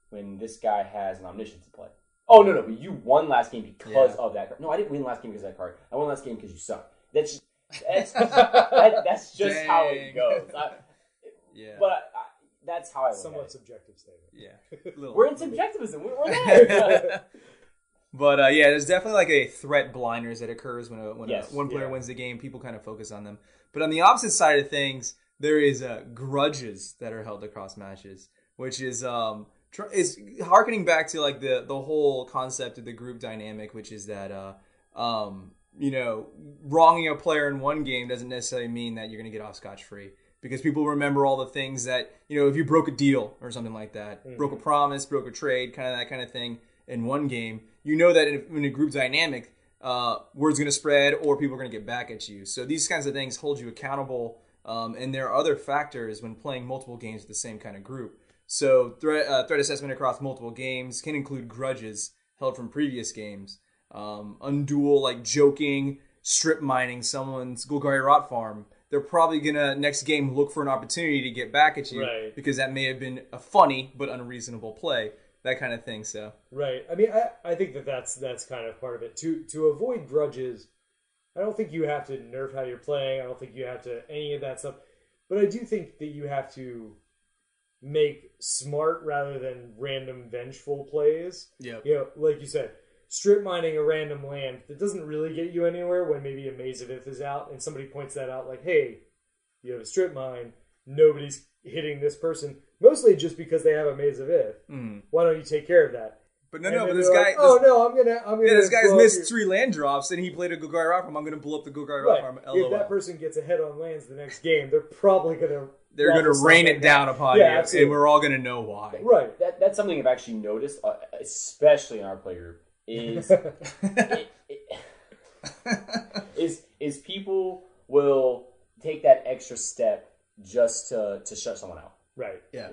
when this guy has an Omniscience to play. Oh no, but you won last game because of that card. No, I didn't win last game because of that card. I won last game because you suck. That's just how it goes. But that's how I look Somewhat at it. Subjective statement. Yeah. We're in subjectivism. We're there. But there's definitely like a threat blinders that occurs when one player Yeah. wins the game. People kind of focus on them. But on the opposite side of things, there is grudges that are held across matches, which is harkening back to like the whole concept of the group dynamic, which is that wronging a player in one game doesn't necessarily mean that you're going to get off scotch-free. Because people remember all the things that, if you broke a deal or something like that, broke a promise, broke a trade, kind of that kind of thing in one game, that in a group dynamic, word's going to spread or people are going to get back at you. So these kinds of things hold you accountable, and there are other factors when playing multiple games with the same kind of group. So threat assessment across multiple games can include grudges held from previous games, undual, like joking, strip mining someone's Golgari Rot farm. They're probably going to, next game, look for an opportunity to get back at you because that may have been a funny but unreasonable play, that kind of thing. So Right. I mean, I think that's kind of part of it. To avoid grudges, I don't think you have to nerf how you're playing. I don't think you have to any of that stuff. But I do think that you have to make smart rather than random vengeful plays. Yeah. Like you said, strip mining a random land that doesn't really get you anywhere when maybe a Maze of Ith is out and somebody points that out like, hey, you have a strip mine, nobody's hitting this person, mostly just because they have a Maze of Ith. Why don't you take care of that? But this guy, I'm gonna this guy's missed 3 land drops and he played a Golgari Rot farm. I'm gonna blow up the Golgari Rot farm. LOL. If that person gets ahead on lands the next game, they're probably gonna rain it down upon you, absolutely. and we're all gonna know why. Right. That's something I've actually noticed, especially in our playgroup. Is people will take that extra step just to shut someone out. Right. Yeah.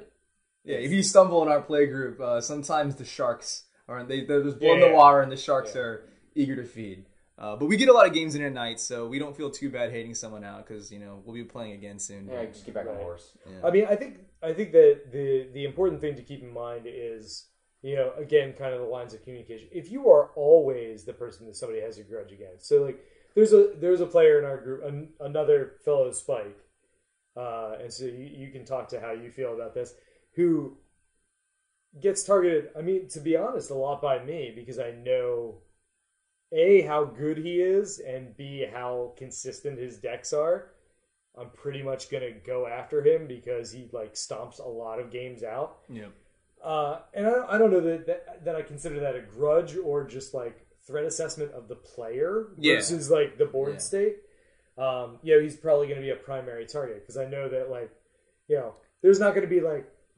If you stumble in our playgroup, sometimes the sharks they're just blowing the water, and the sharks are eager to feed. But we get a lot of games in at night, so we don't feel too bad hating someone out because we'll be playing again soon. Yeah, just get back on the horse. Yeah. I mean, I think that the important thing to keep in mind is, again, kind of the lines of communication. If you are always the person that somebody has a grudge against, so like there's a player in our group, another fellow Spike, and so you can talk to how you feel about this, who gets targeted. I mean, to be honest, a lot by me because I know A, how good he is, and B, how consistent his decks are. I'm pretty much gonna go after him because he stomps a lot of games out. Yeah. And I don't know that I consider that a grudge or just threat assessment of the player versus the board state. He's probably going to be a primary target because I know that there's not going to be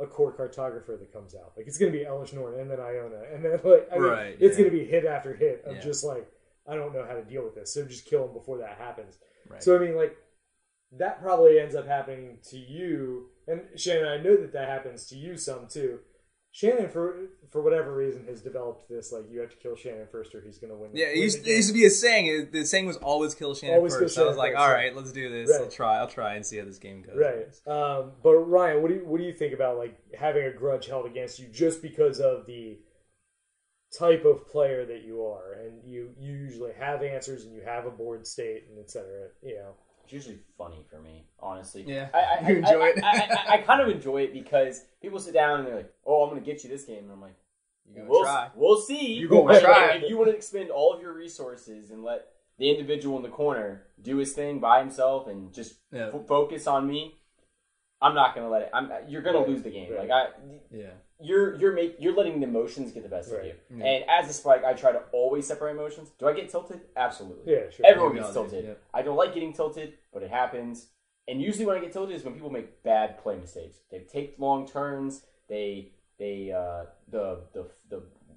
a core cartographer that comes out. It's going to be Elish Norn and then Iona and then it's going to be hit after hit of just I don't know how to deal with this, so just kill him before that happens. Right. So I mean that probably ends up happening to you, and Shannon, I know that happens to you some too. Shannon, for whatever reason, has developed this, you have to kill Shannon first or he's going to win. Yeah, it used to be a saying. The saying was always kill Shannon first. I was like, all right, let's do this. Right. I'll try and see how this game goes. Right. But Ryan, what do you think about having a grudge held against you just because of the type of player that you are, and you usually have answers and you have a board state and etc. It's usually funny for me, honestly. Yeah, you enjoy it. I kind of enjoy it because people sit down and they're like, "Oh, I'm going to get you this game," and I'm like, "We'll see." You gonna try? If you want to expend all of your resources and let the individual in the corner do his thing by himself and just focus on me, I'm not gonna let it. You're gonna lose the game. Right. Like Yeah. You're letting the emotions get the best of you. Yeah. And as a Spike, I try to always separate emotions. Do I get tilted? Absolutely. Yeah, sure. Everyone gets tilted. Yeah. I don't like getting tilted, but it happens. And usually when I get tilted is when people make bad play mistakes. They take long turns. They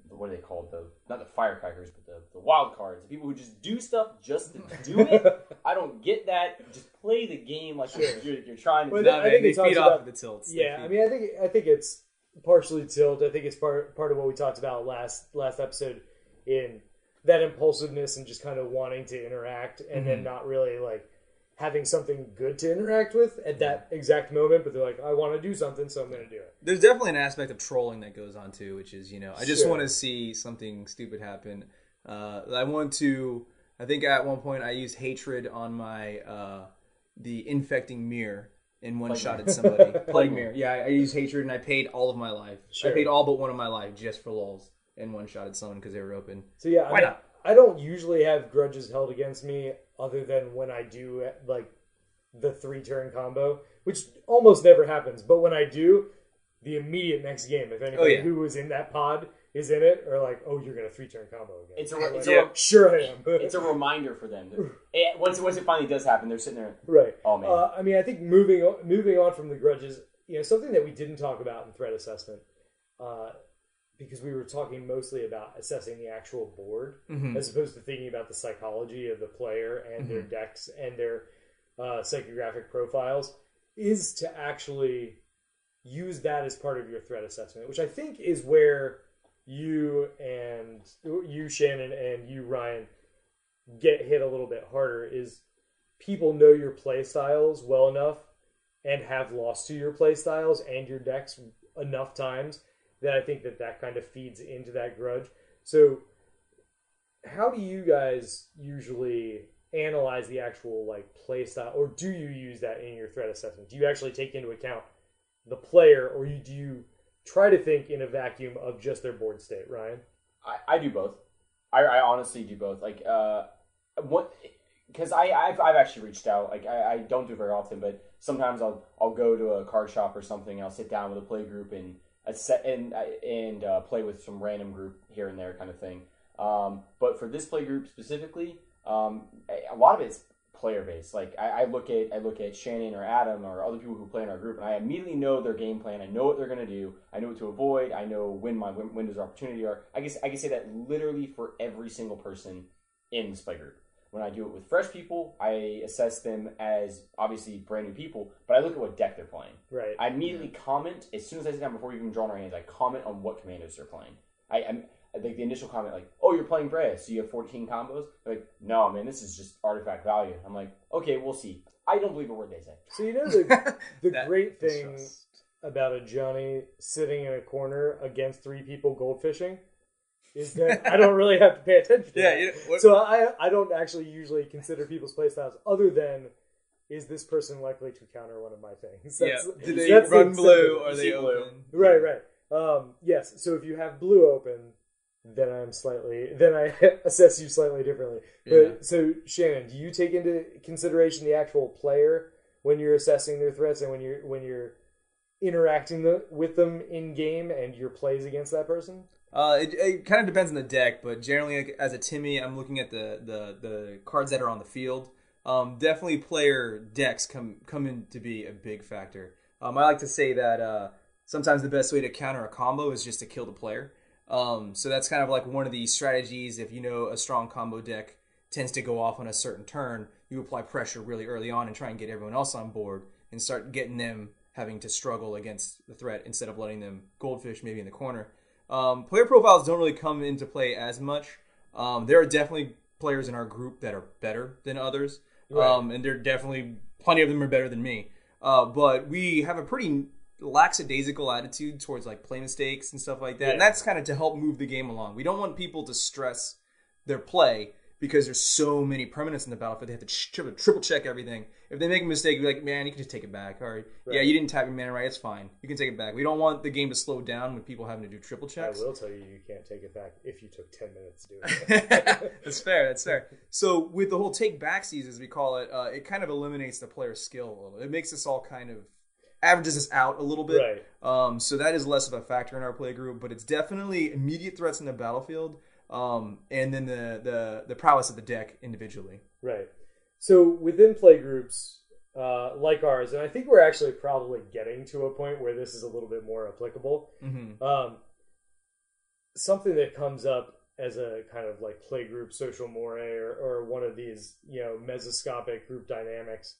what are they called? Not the firecrackers, but the wild cards. The people who just do stuff just to do it. I don't get that. Just play the game like you're trying to. Well, do I think they it talks feed about, off of the tilts. Yeah, I mean, I think it's partially tilt. I think it's part of what we talked about last episode in that impulsiveness and just kind of wanting to interact and then not really like having something good to interact with at that exact moment, but they're like, I want to do something, so I'm going to do it. There's definitely an aspect of trolling that goes on too, which is, I just want to see something stupid happen. I think at one point I used hatred on my, the infecting mirror and one-shotted somebody. Plague mirror. Yeah, I used hatred and I paid all of my life. Sure. I paid all but one of my life just for lulz and one-shotted someone because they were open. So yeah, Why not? I don't usually have grudges held against me other than when I do like the 3-turn combo, which almost never happens. But when I do, the immediate next game, if anybody who was in that pod is in it, or like, oh, you're going to 3-turn combo again. Sure I am. It's a reminder for them. Once it finally does happen, they're sitting there. Right. Oh, man. I mean, I think moving on from the grudges, something that we didn't talk about in threat assessment, because we were talking mostly about assessing the actual board as opposed to thinking about the psychology of the player and their decks and their psychographic profiles, is to actually use that as part of your threat assessment, which I think is where you, Shannon, and you, Ryan, get hit a little bit harder, is people know your play styles well enough and have lost to your play styles and your decks enough times that I think that kind of feeds into that grudge. So how do you guys usually analyze the actual like play style, or do you use that in your threat assessment? Do you actually take into account the player, or do you try to think in a vacuum of just their board state, Ryan? I do both. I honestly do both. Like, because I've actually reached out. Like, I don't do it very often, but sometimes I'll go to a card shop or something. I'll sit down with a play group and play with some random group here and there, kind of thing. But for this play group specifically, a lot of it's player based. Like I look at Shannon or Adam or other people who play in our group, and I immediately know their game plan. I know what they're going to do. I know what to avoid. I know when my windows of opportunity are. I can say that literally for every single person in this play group. When I do it with fresh people, I assess them as obviously brand new people, but I look at what deck they're playing. Right. I immediately comment as soon as I sit down before we even draw our hands. I comment on what commanders they're playing. I think the initial comment, like, "Oh, you're playing Brea, so you have 14 combos." They're like, "No, man, this is just artifact value." I'm like, "Okay, we'll see." I don't believe a word they say. So the great thing about a Johnny sitting in a corner against 3 people goldfishing is that I don't really have to pay attention to that. So I don't actually usually consider people's playstyles other than, is this person likely to counter one of my things? Do they run blue or are they open? Right. Yes, so if you have blue open, then I assess you slightly differently. But so Shannon, do you take into consideration the actual player when you're assessing their threats and when you're interacting with them in game and your plays against that person? It kind of depends on the deck, but generally, like, as a Timmy, I'm looking at the cards that are on the field. Definitely player decks come in to be a big factor. I like to say that sometimes the best way to counter a combo is just to kill the player. So that's kind of like one of the strategies. If you know a strong combo deck tends to go off on a certain turn, you apply pressure really early on and try and get everyone else on board and start getting them having to struggle against the threat instead of letting them goldfish maybe in the corner. Player profiles don't really come into play as much. There are definitely players in our group that are better than others. Right. And there are definitely plenty of them are better than me. But we have a pretty lackadaisical attitude towards like play mistakes and stuff like that. Yeah. And that's kind of to help move the game along. We don't want people to stress their play because there's so many permanents in the battlefield. They have to triple check everything. If they make a mistake, you're like, man, you can just take it back. All right. Yeah, you didn't tap your mana right. It's fine. You can take it back. We don't want the game to slow down with people having to do triple checks. I will tell you can't take it back if you took 10 minutes to do it. That's fair. So with the whole take backsies, as we call it, it kind of eliminates the player's skill a little. It makes us all kind of averages us out a little bit. Right. So that is less of a factor in our play group, but it's definitely immediate threats in the battlefield, and then the prowess of the deck individually. Right. So within play groups like ours, and I think we're actually probably getting to a point where this is a little bit more applicable. Something that comes up as a kind of like play group social moire or one of these, mesoscopic group dynamics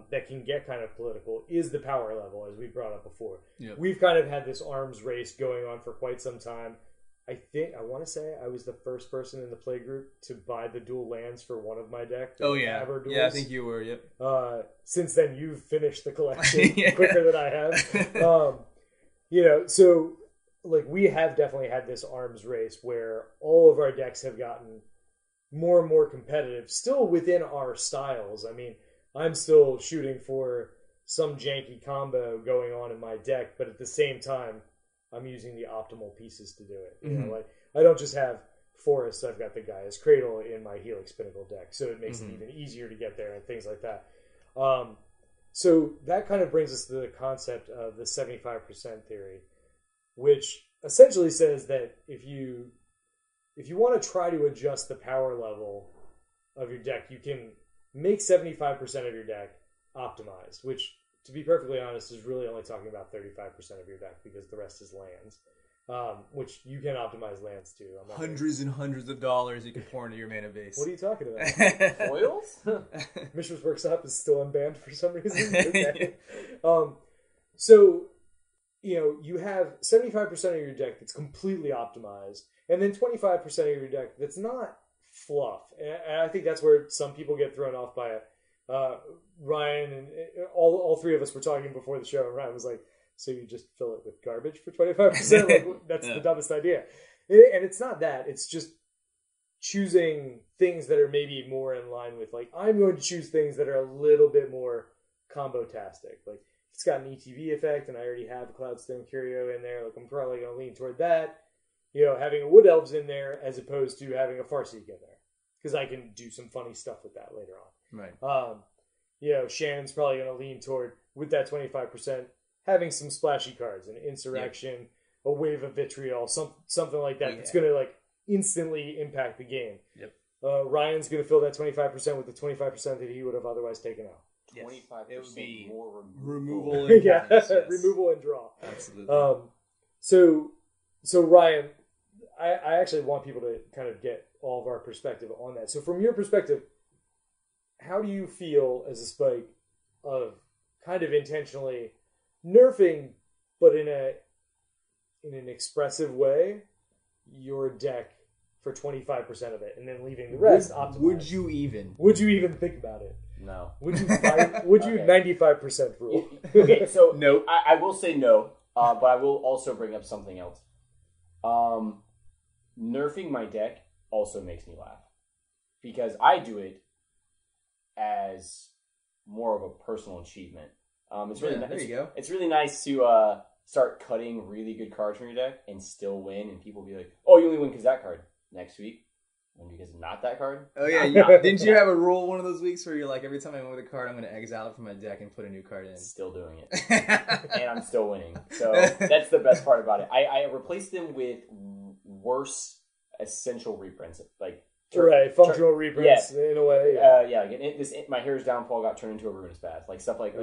that can get kind of political is the power level, as we brought up before. Yep. We've kind of had this arms race going on for quite some time. I want to say I was the first person in the play group to buy the dual lands for one of my decks. Oh, yeah. Yeah, I think you were, yep. Since then, you've finished the collection quicker than I have. So like we have definitely had this arms race where all of our decks have gotten more and more competitive, still within our styles. I mean, I'm still shooting for some janky combo going on in my deck, but at the same time, I'm using the optimal pieces to do it. You know, like I don't just have forests. I've got the Gaia's Cradle in my Helix Pinnacle deck, so it makes it even easier to get there and things like that. So that kind of brings us to the concept of the 75% theory, which essentially says that if you want to try to adjust the power level of your deck, you can make 75% of your deck optimized, which, to be perfectly honest, is really only talking about 35% of your deck because the rest is lands, which you can optimize lands too. Hundreds and hundreds of dollars you can pour into your mana base. What are you talking about? Foils? Mishra's Workshop is still unbanned for some reason. Okay. So, you have 75% of your deck that's completely optimized, and then 25% of your deck that's not fluff. And I think that's where some people get thrown off by it. Ryan and all three of us were talking before the show, and Ryan was like, so you just fill it with garbage for 25%? Like, that's the dumbest idea. And it's not that. It's just choosing things that are maybe more in line with, like, I'm going to choose things that are a little bit more combo-tastic. Like, if it's got an ETV effect, and I already have a Cloudstone Curio in there, like, I'm probably going to lean toward that. Having a Wood Elves in there as opposed to having a Farseek in there. Because I can do some funny stuff with that later on. Right. Shannon's probably going to lean toward, with that 25%, having some splashy cards, an Insurrection, a Wave of Vitriol, something like that. It's going to like instantly impact the game. Yep. Ryan's going to fill that 25% with the 25% that he would have otherwise taken out. 25% it would be more removal and removal and draw. Absolutely. So Ryan, I actually want people to kind of get all of our perspective on that. So from your perspective, how do you feel as a Spike of kind of intentionally nerfing, but in an expressive way, your deck for 25% of it, and then leaving the rest optimized? Would you even think about it? No. Would you 95% rule? Okay, so nope. I will say no, but I will also bring up something else. Nerfing my deck also makes me laugh because I do it as more of a personal achievement. It's really there you go. It's really nice to start cutting really good cards from your deck and still win, and people be like, "Oh, you only win because that card." Next week, win because not that card. Oh yeah, didn't you have a rule one of those weeks where you're like, every time I win with a card, I'm going to exile it from my deck and put a new card in? Still doing it, and I'm still winning. So that's the best part about it. I replaced them with worse essential reprints, like functional reprints in a way. My Hero's Downfall got turned into a Ruinous Path, like stuff like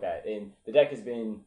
that, and the deck has been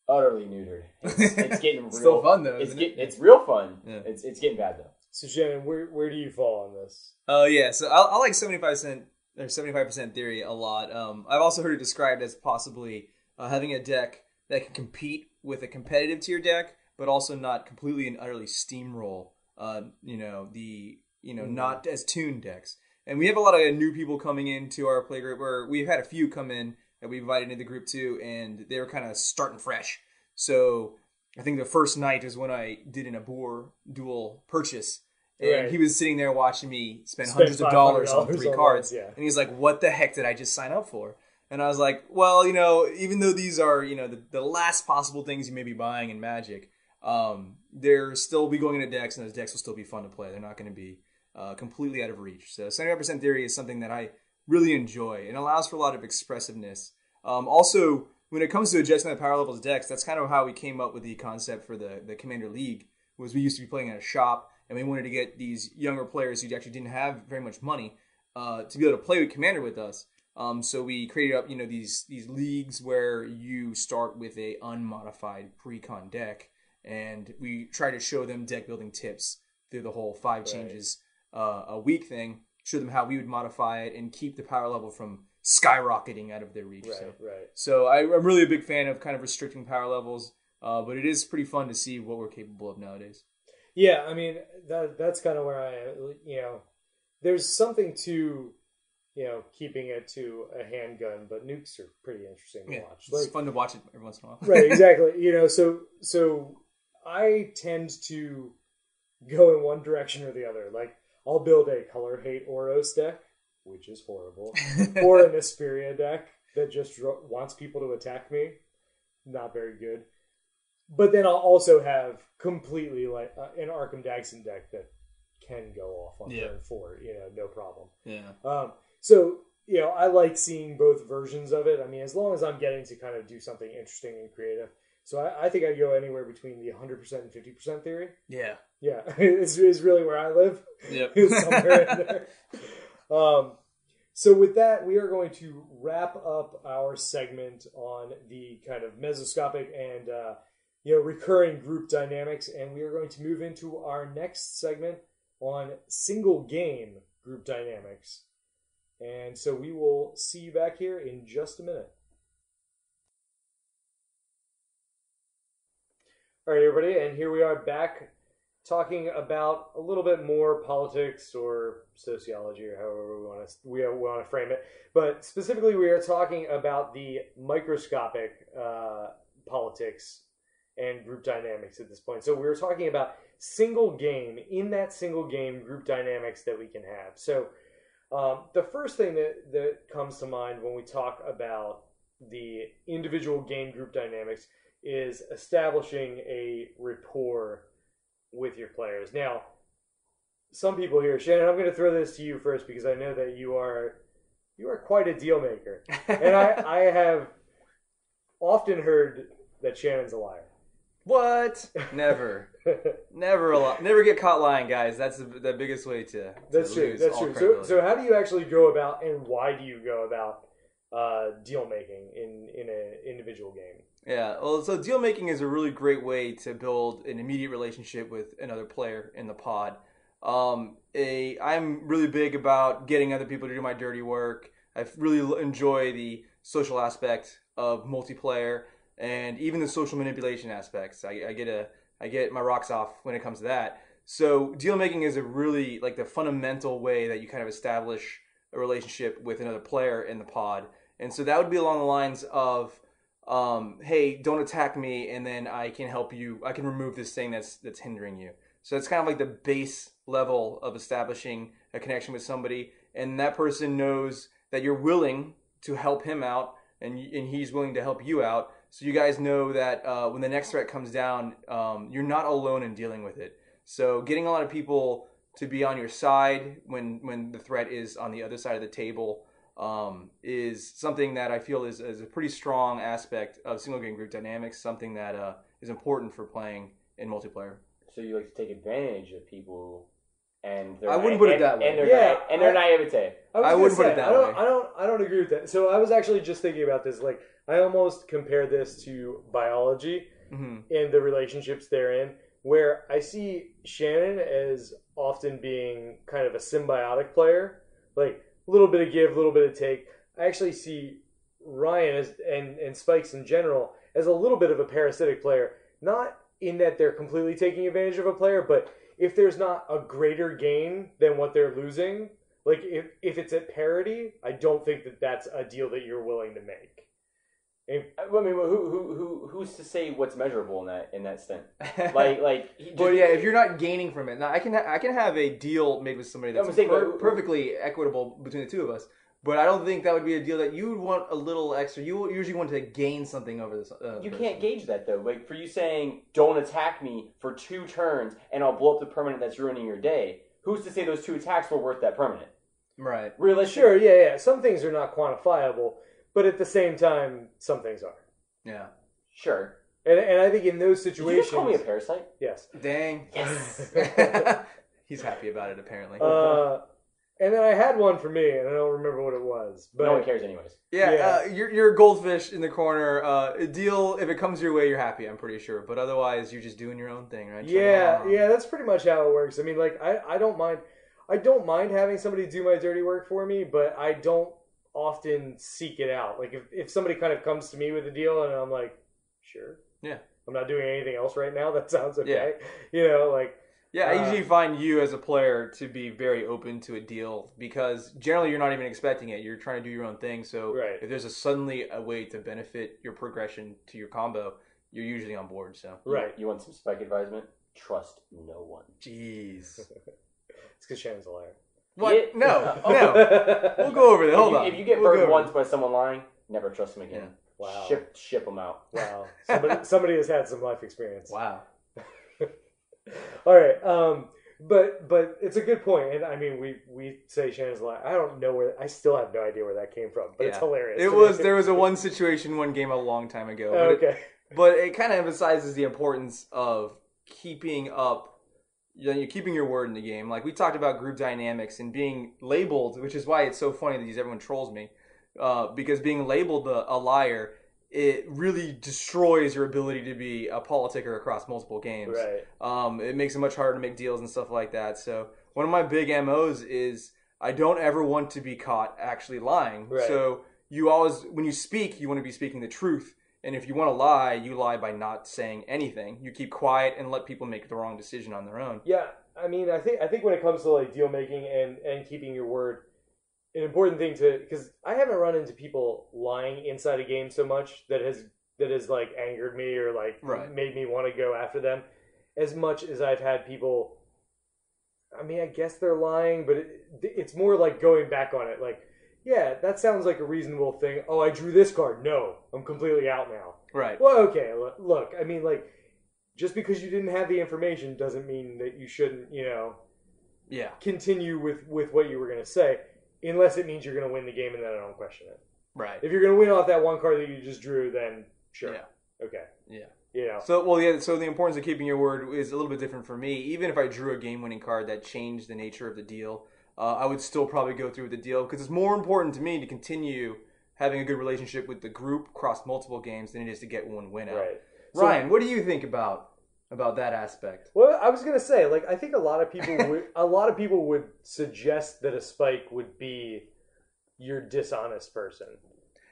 utterly neutered. It's getting real. Still fun though. It's real fun. Yeah. It's getting bad though. So Shannon, where do you fall on this? Oh yeah, so I like 75% theory a lot. I've also heard it described as possibly having a deck that can compete with a competitive tier deck, but also not completely and utterly steamroll. Not as tuned decks. And we have a lot of new people coming into our play group, or we've had a few come in that we invited into the group too, and they were kind of starting fresh. So I think the first night is when I did an Abur dual purchase, and he was sitting there watching me spend hundreds of dollars on 3 cards, and he's like, what the heck did I just sign up for? And I was like, well, even though these are, the last possible things you may be buying in Magic, they'll still be going into decks, and those decks will still be fun to play. They're not going to be completely out of reach. So 75% theory is something that I really enjoy. It allows for a lot of expressiveness. Also, when it comes to adjusting the power levels decks, that's kind of how we came up with the concept for the Commander League. Was we used to be playing at a shop, and we wanted to get these younger players who actually didn't have very much money to be able to play with Commander with us. So we created up, these leagues where you start with a unmodified pre-con deck, and we try to show them deck building tips through the whole 5 changes a week thing. Show them how we would modify it and keep the power level from skyrocketing out of their reach. So I'm really a big fan of kind of restricting power levels, but it is pretty fun to see what we're capable of nowadays. Yeah, I mean, that's kind of where there's something to, keeping it to a handgun, but nukes are pretty interesting to watch. It's fun to watch it every once in a while. Right, exactly. So I tend to go in one direction or the other. Like, I'll build a color hate Oros deck, which is horrible, or an Asperia deck that just wants people to attack me. Not very good. But then I'll also have completely like an Arkham Dagston deck that can go off on turn 4, no problem. Yeah. So, I like seeing both versions of it. I mean, as long as I'm getting to kind of do something interesting and creative. So I think I'd go anywhere between the 100% and 50% theory. Yeah. Yeah, it's really where I live. Yep. Somewhere in there. So with that, we are going to wrap up our segment on the kind of mesoscopic and recurring group dynamics, and we are going to move into our next segment on single game group dynamics. And so we will see you back here in just a minute. All right, everybody, and here we are back talking about a little bit more politics or sociology, or however we want to frame it. But specifically, we are talking about the microscopic politics and group dynamics at this point. So we're talking about single game, in that single game group dynamics that we can have. So the first thing that comes to mind when we talk about the individual game group dynamics is establishing a rapport with your players. Now, some people here, Shannon, I'm going to throw this to you first because I know that you are quite a deal maker. And I have often heard that Shannon's a liar. What? Never. Never get caught lying, guys. That's the biggest way to That's true. lose That's all true. credibility. So how do you actually go about, and why do you go about deal making in an individual game? Yeah, well, so deal making is a really great way to build an immediate relationship with another player in the pod. I'm really big about getting other people to do my dirty work. I really enjoy the social aspect of multiplayer and even the social manipulation aspects. I get my rocks off when it comes to that. So deal making is a really like the fundamental way that you kind of establish a relationship with another player in the pod. And so that would be along the lines of, hey, don't attack me, and then I can help you. I can remove this thing that's hindering you. So that's kind of like the base level of establishing a connection with somebody, and that person knows that you're willing to help him out, and he's willing to help you out. So you guys know that when the next threat comes down, you're not alone in dealing with it. So getting a lot of people to be on your side when the threat is on the other side of the table is something that I feel is a pretty strong aspect of single game group dynamics, something that is important for playing in multiplayer. So you like to take advantage of people and I wouldn't put it that way. And their naivete. I wouldn't put it that way. I don't agree with that. So I was actually just thinking about this. Like, I almost compare this to biology and the relationships therein, where I see Shannon as often being kind of a symbiotic player, like a little bit of give, a little bit of take. I actually see Ryan as, and Spikes in general as a little bit of a parasitic player, not in that they're completely taking advantage of a player, but if there's not a greater gain than what they're losing, like if it's at parity, I don't think that that's a deal that you're willing to make. I mean, who's to say what's measurable in that stint? Like, well, yeah, if you're not gaining from it, now I can have a deal made with somebody that's perfectly equitable between the two of us. But I don't think that would be a deal that you would want a little extra. You usually want to gain something over this. You can't gauge that though. Like for you saying, "Don't attack me for 2 turns, and I'll blow up the permanent that's ruining your day." Who's to say those 2 attacks were worth that permanent? Right. Realistic. Sure. Yeah. Some things are not quantifiable. But at the same time, some things are. Yeah. Sure. And I think in those Did situations, you just call me a parasite? yes. Dang. Yes. He's happy about it, apparently. And then I had one for me, and I don't remember what it was. But No one cares anyways. Yeah. You're a goldfish in the corner. A deal, if it comes your way, you're happy, I'm pretty sure. But otherwise, you're just doing your own thing, right? Yeah, that's pretty much how it works. I mean, like, I don't mind having somebody do my dirty work for me, but I don't often seek it out. Like, if somebody kind of comes to me with a deal, and I'm like, sure. Yeah. I'm not doing anything else right now. That sounds okay. Yeah. Like... Yeah, I usually find you as a player to be very open to a deal because generally you're not even expecting it. You're trying to do your own thing. So if there's suddenly a way to benefit your progression to your combo, you're usually on board. So You want some spike advisement? Trust no one. Jeez. It's because Shannon's a liar. What? No. We'll go over that. Hold on. If you get burned once by someone lying, never trust them again. Yeah. Wow. Ship them out. Wow. Somebody has had some life experience. Wow. All right, but it's a good point, and I mean we say Shannon's a liar. I don't know I still have no idea where that came from, but it's hilarious. There was one situation, one game a long time ago. But it kind of emphasizes the importance of keeping up. You're keeping your word in the game. Like we talked about group dynamics and being labeled, which is why it's so funny that everyone trolls me, because being labeled a liar. It really destroys your ability to be a politicker across multiple games. Right. It makes it much harder to make deals and stuff like that. So one of my big MOs is I don't ever want to be caught actually lying. Right. So you always, when you speak, you want to be speaking the truth. And if you want to lie, you lie by not saying anything. You keep quiet and let people make the wrong decision on their own. Yeah, I mean, I think when it comes to like deal making and keeping your word, an important thing because I haven't run into people lying inside a game so much that has like angered me or like made me want to go after them as much as I've had people. I mean, I guess they're lying, but it's more like going back on it. Like, yeah, that sounds like a reasonable thing. Oh, I drew this card. No, I'm completely out now. Right. Well, okay. Look, I mean, like, just because you didn't have the information doesn't mean that you shouldn't, continue with what you were going to say. Unless it means you're going to win the game, and then I don't question it. Right. If you're going to win off that one card that you just drew, then sure. Yeah. Okay. Yeah. So the importance of keeping your word is a little bit different for me. Even if I drew a game-winning card that changed the nature of the deal, I would still probably go through with the deal because it's more important to me to continue having a good relationship with the group across multiple games than it is to get one win out. Right. Ryan, what do you think about that aspect? Well, I was gonna say, like, I think a lot of people would suggest that a spike would be your dishonest person,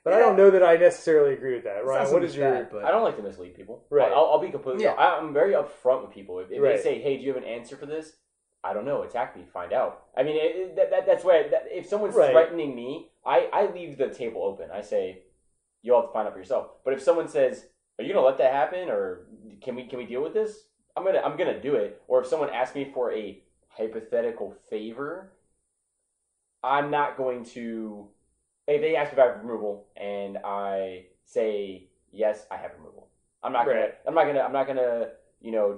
but I don't know that I necessarily agree with that. Ryan, what is your? But... I don't like to mislead people. Right. I'll be completely. Yeah. I'm very upfront with people. If they say, "Hey, do you have an answer for this?" I don't know. Attack me. Find out. I mean, that's why. If someone's threatening me, I leave the table open. I say, "You'll have to find out for yourself." But if someone says, "Are you gonna let that happen?" or Can we deal with this? I'm gonna do it. Or if someone asks me for a hypothetical favor, I'm not going to. If they ask me about removal and I say yes, I have removal. I'm not gonna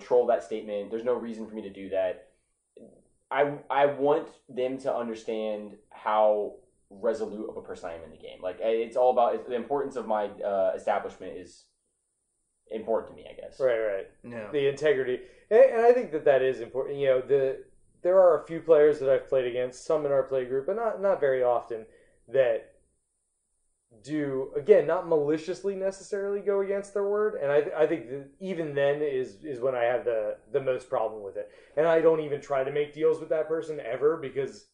troll that statement. There's no reason for me to do that. I want them to understand how resolute of a person I am in the game. Like it's all about the importance of my establishment is important to me, I guess. Right. Yeah. The integrity, and I think that is important. There are a few players that I've played against, some in our play group, but not very often, that do, again, not maliciously necessarily go against their word, and I think that even then is when I have the most problem with it, and I don't even try to make deals with that person ever because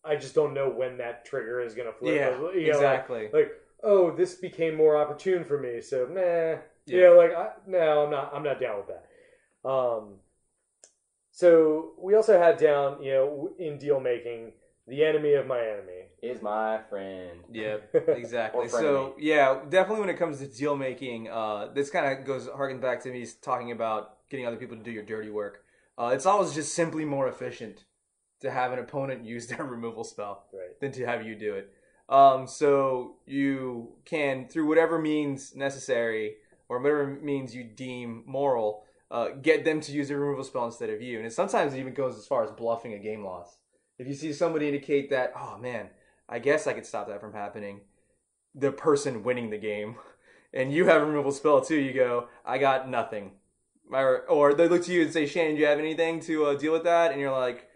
I just don't know when that trigger is going to flip. Yeah, exactly. Like, oh, this became more opportune for me, so nah. Yeah. I'm not down with that. So we also have down, in deal making, the enemy of my enemy is my friend. Yep, exactly. So yeah, definitely when it comes to deal making, this kind of harkens back to me talking about getting other people to do your dirty work. It's always just simply more efficient to have an opponent use their removal spell than to have you do it. So you can, through whatever means necessary or whatever means you deem moral, get them to use their removal spell instead of you. And sometimes it even goes as far as bluffing a game loss. If you see somebody indicate that, oh man, I guess I could stop that from happening, the person winning the game and you have a removal spell too, you go, I got nothing. Or they look to you and say, Shannon, do you have anything to deal with that? And you're like,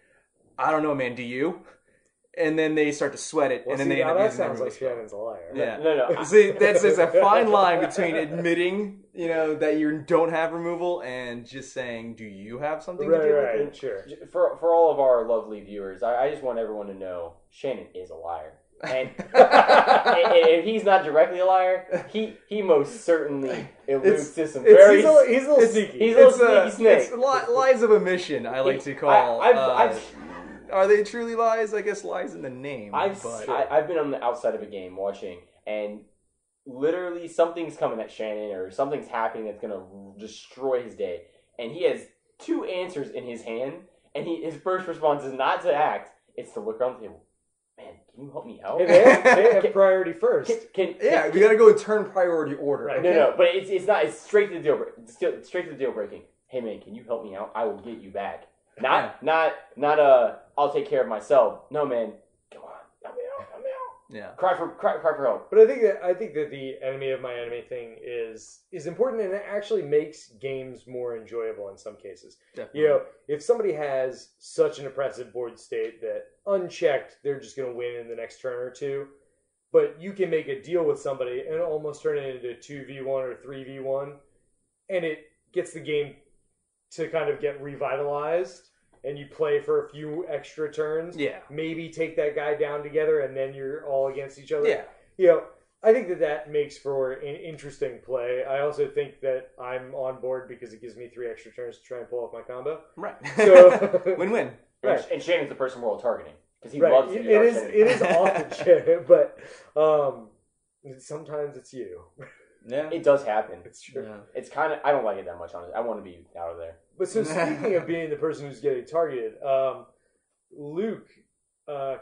I don't know, man, do you? And then they start to sweat it, Well, and then see, they end now up that using sounds their like removal Shannon's a liar. spell. Yeah. No. See, there's a fine line between admitting, that you don't have removal and just saying, do you have something to deal with it? Sure. For all of our lovely viewers, I just want everyone to know Shannon is a liar. And if he's not directly a liar, he most certainly alludes to some very... He's a little sneaky. He's a little sneaky snake. It's lies of omission, I like to call. Are they truly lies? I guess lies in the name. I've been on the outside of a game watching, and literally something's coming at Shannon, or something's happening that's going to destroy his day. And he has 2 answers in his hand, and his first response is not to act, it's to look around the table. Man, can you help me out? They have priority first. We gotta go in turn priority order. Right. Okay? No, but it's not. It's straight to the deal. Straight to the deal breaking. Hey man, can you help me out? I will get you back. Not. I'll take care of myself. No man, come on, help me out. Yeah. Cry for help. But I think that the enemy of my enemy thing is important, and it actually makes games more enjoyable in some cases. Definitely. If somebody has such an oppressive board state that unchecked, they're just going to win in the next turn or two, but you can make a deal with somebody and almost turn it into 2v1 or 3v1, and it gets the game to kind of get revitalized, and you play for a few extra turns. Yeah. Maybe take that guy down together, and then you're all against each other. Yeah. I think that makes for an interesting play. I also think that I'm on board because it gives me 3 extra turns to try and pull off my combo. Right. So Win-win. Right. And Shannon's the person we're all targeting because he loves to it is often Shannon, but sometimes it's you. Yeah. It does happen. It's true. Yeah. It's kind of, I don't like it that much, honestly. I want to be out of there. But so speaking of being the person who's getting targeted, Luke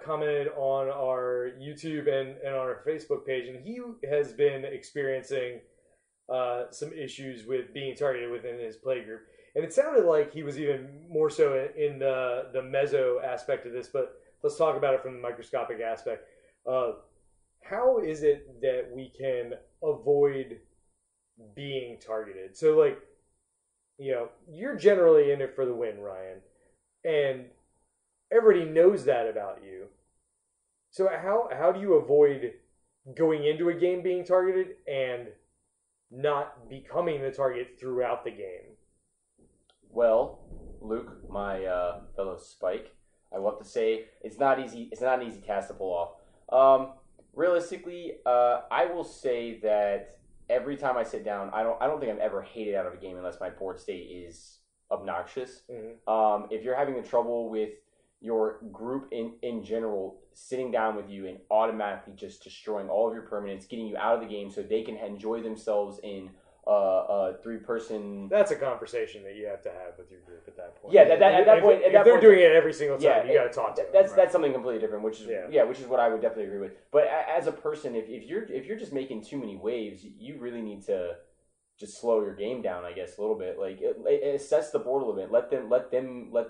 commented on our YouTube and on our Facebook page, and he has been experiencing some issues with being targeted within his playgroup. And it sounded like he was even more so in the Meso aspect of this, but let's talk about it from the microscopic aspect. How is it that we can avoid being targeted? So, you're generally in it for the win, Ryan, and everybody knows that about you. So how do you avoid going into a game being targeted and not becoming the target throughout the game? Well, Luke, my fellow Spike, I love to say it's not easy. It's not an easy task to pull off. Realistically, I will say that every time I sit down, I don't think I've ever hated out of a game unless my board state is obnoxious. Mm-hmm. If you're having trouble with your group in general sitting down with you and automatically just destroying all of your permanents, getting you out of the game so they can enjoy themselves in a 3-person... That's a conversation that you have to have with your group at that point. Yeah, at that point... If they're doing it every single time, you got to talk to them. That's something completely different, which is what I would definitely agree with. But as a person, if you're just making too many waves, you really need to just slow your game down, I guess, a little bit. Like, assess the board a little bit. Let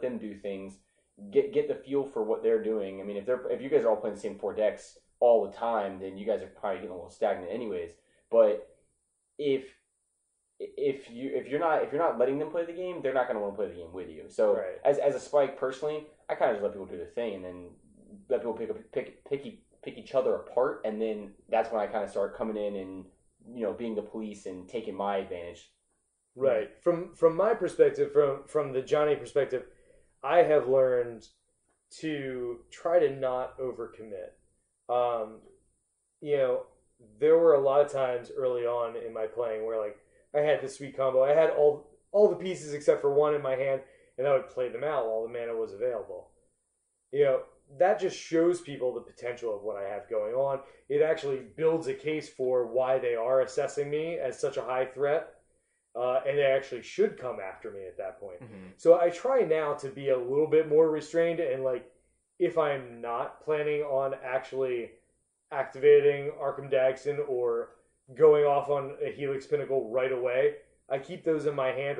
them do things. Get the feel for what they're doing. I mean, if you guys are all playing the same 4 decks all the time, then you guys are probably getting a little stagnant anyways. But if you're not letting them play the game, they're not going to want to play the game with you. So as a Spike personally, I kind of just let people do their thing and then let people pick each other apart, and then that's when I kind of start coming in and being the police and taking my advantage. Right. From my perspective, from the Johnny perspective, I have learned to try to not overcommit. There were a lot of times early on in my playing where I had this sweet combo. I had all the pieces except for one in my hand, and I would play them out while the mana was available. That just shows people the potential of what I have going on. It actually builds a case for why they are assessing me as such a high threat. And they actually should come after me at that point. Mm-hmm. So I try now to be a little bit more restrained, and if I'm not planning on actually activating Arkham Dagston or going off on a Helix Pinnacle right away, I keep those in my hand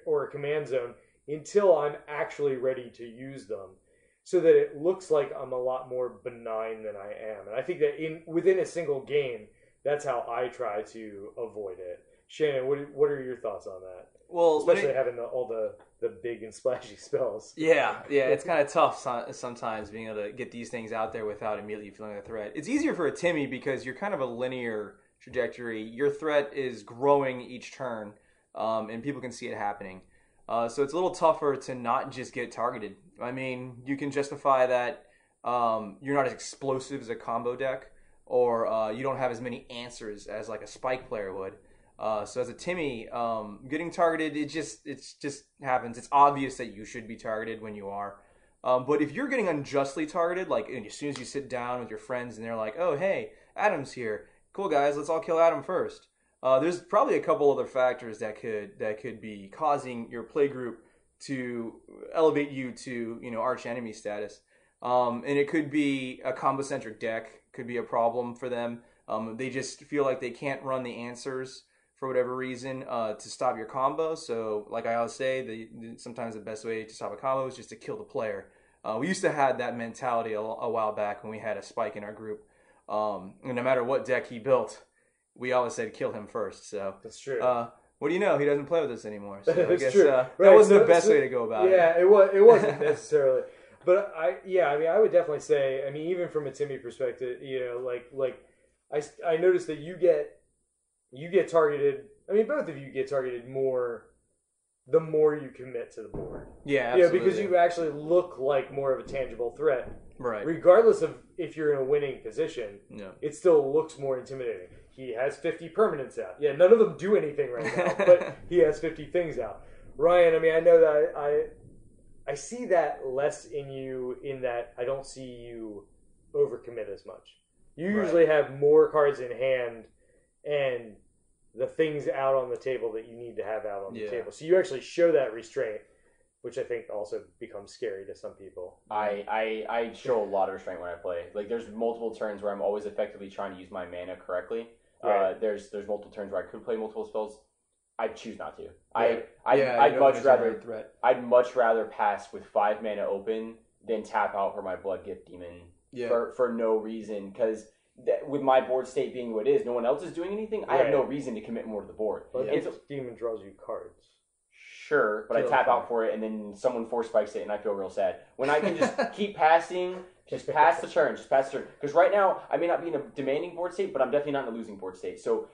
or a command zone until I'm actually ready to use them, so that it looks like I'm a lot more benign than I am. And I think that within a single game, that's how I try to avoid it. Shannon, what are your thoughts on that? Well, especially having all the big and splashy spells. Yeah, it's kind of tough sometimes being able to get these things out there without immediately feeling a threat. It's easier for a Timmy because you're kind of a linear trajectory. Your threat is growing each turn, and people can see it happening. So it's a little tougher to not just get targeted. I mean, you can justify that you're not as explosive as a combo deck, or you don't have as many answers as like a Spike player would. So as a Timmy, getting targeted, it just happens. It's obvious that you should be targeted when you are. But if you're getting unjustly targeted, like as soon as you sit down with your friends and they're like, "Oh, hey, Adam's here. Cool, guys, let's all kill Adam first." There's probably a couple other factors that could be causing your playgroup to elevate you to arch enemy status. And it could be a combo centric deck. Could be a problem for them. They just feel like they can't run the answers for whatever reason to stop your combo. So like I always say, sometimes the best way to stop a combo is just to kill the player. We used to have that mentality a while back when we had a Spike in our group. And no matter what deck he built, we always said kill him first. So that's true. What do you know? He doesn't play with us anymore. So I guess true. That wasn't the best way to go about it. Yeah, it wasn't necessarily. But I would definitely say, even from a Timmy perspective, I noticed that you get targeted. Both of you get targeted more the more you commit to the board. Yeah, absolutely. Because you actually look like more of a tangible threat. Right. Regardless of if you're in a winning position, no. It still looks more intimidating. He has 50 permanents out. Yeah, none of them do anything right now, but he has 50 things out. Ryan, I know that I see that less in you in that I don't see you overcommit as much. You usually have more cards in hand and the things out on the table that you need to have out on the table. So you actually show that restraint, which I think also becomes scary to some people. I show a lot of restraint when I play. Like there's multiple turns where I'm always effectively trying to use my mana correctly. Right. There's multiple turns where I could play multiple spells. I choose not to. Right. I'd much rather pass with 5 mana open than tap out for my Blood Gift Demon for no reason. Because with my board state being what it is, no one else is doing anything. I have no reason to commit more to the board. Blood Gift Demon draws you cards. Sure, but I tap out for it, and then someone force spikes it, and I feel real sad. When I can just keep passing, just pass the turn. Because right now, I may not be in a demanding board state, but I'm definitely not in a losing board state. So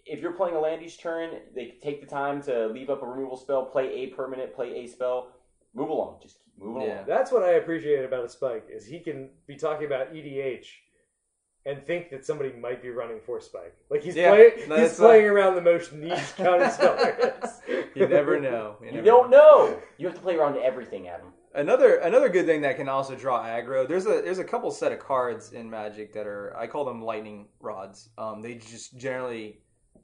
if you're playing a land each turn, they take the time to leave up a removal spell, play a permanent, play a spell, move along. Just keep moving along. That's what I appreciate about a Spike, is he can be talking about EDH and think that somebody might be running Force Spike. Like he's playing around the most niche counter spell there is. You never know. You don't know. You have to play around everything, Adam. Another good thing that can also draw aggro. There's a couple set of cards in Magic that are, I call them lightning rods. They just generally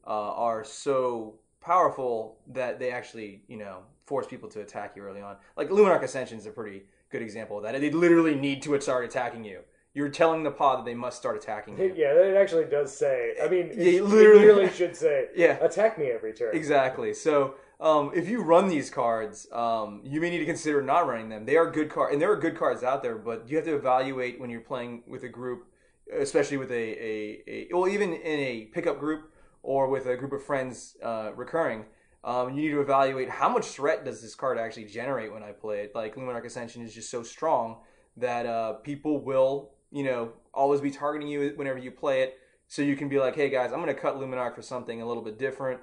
are so powerful that they actually force people to attack you early on. Like Luminarch Ascension is a pretty good example of that. They literally need to start attacking you. You're telling the pod that they must start attacking you. Yeah, it actually does say. It literally really should say, attack me every turn. Exactly. So if you run these cards, you may need to consider not running them. They are good cards, and there are good cards out there, but you have to evaluate when you're playing with a group, especially with even in a pickup group or with a group of friends recurring. You need to evaluate how much threat does this card actually generate when I play it. Like Luminarch Ascension is just so strong that people will always be targeting you whenever you play it. So you can be like, hey guys, I'm going to cut Luminarch for something a little bit different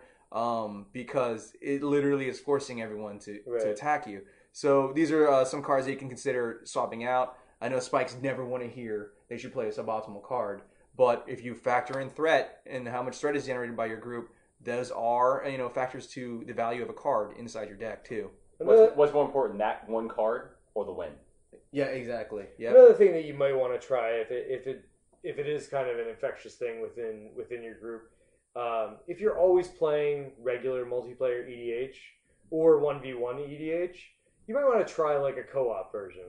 because it literally is forcing everyone to attack you. So these are some cards that you can consider swapping out. I know Spikes never want to hear they should play a suboptimal card, but if you factor in threat and how much threat is generated by your group, those are factors to the value of a card inside your deck too. What's more important, that one card or the win? Yeah, exactly. Yep. Another thing that you might want to try if it is kind of an infectious thing within your group, if you're always playing regular multiplayer EDH or 1v1 EDH, you might want to try like a co-op version,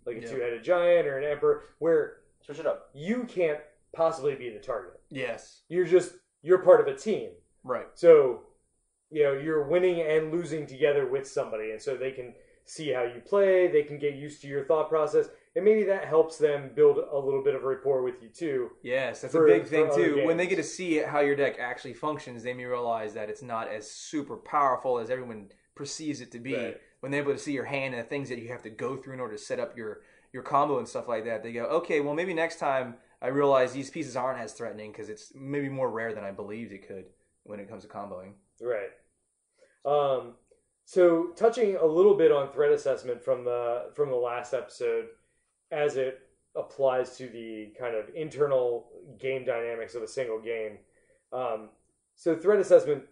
like a two-headed giant or an emperor, where switch it up. You can't possibly be the target. Yes, you're part of a team, right? So you're winning and losing together with somebody, and so they can see how you play, they can get used to your thought process, and maybe that helps them build a little bit of a rapport with you too. Yes, that's a big thing too. When they get to see how your deck actually functions, they may realize that it's not as super powerful as everyone perceives it to be. Right. When they're able to see your hand and the things that you have to go through in order to set up your combo and stuff like that, they go, okay, well maybe next time I realize these pieces aren't as threatening because it's maybe more rare than I believed it could when it comes to comboing. Right. So touching a little bit on threat assessment from the last episode, as it applies to the kind of internal game dynamics of a single game. So threat assessment,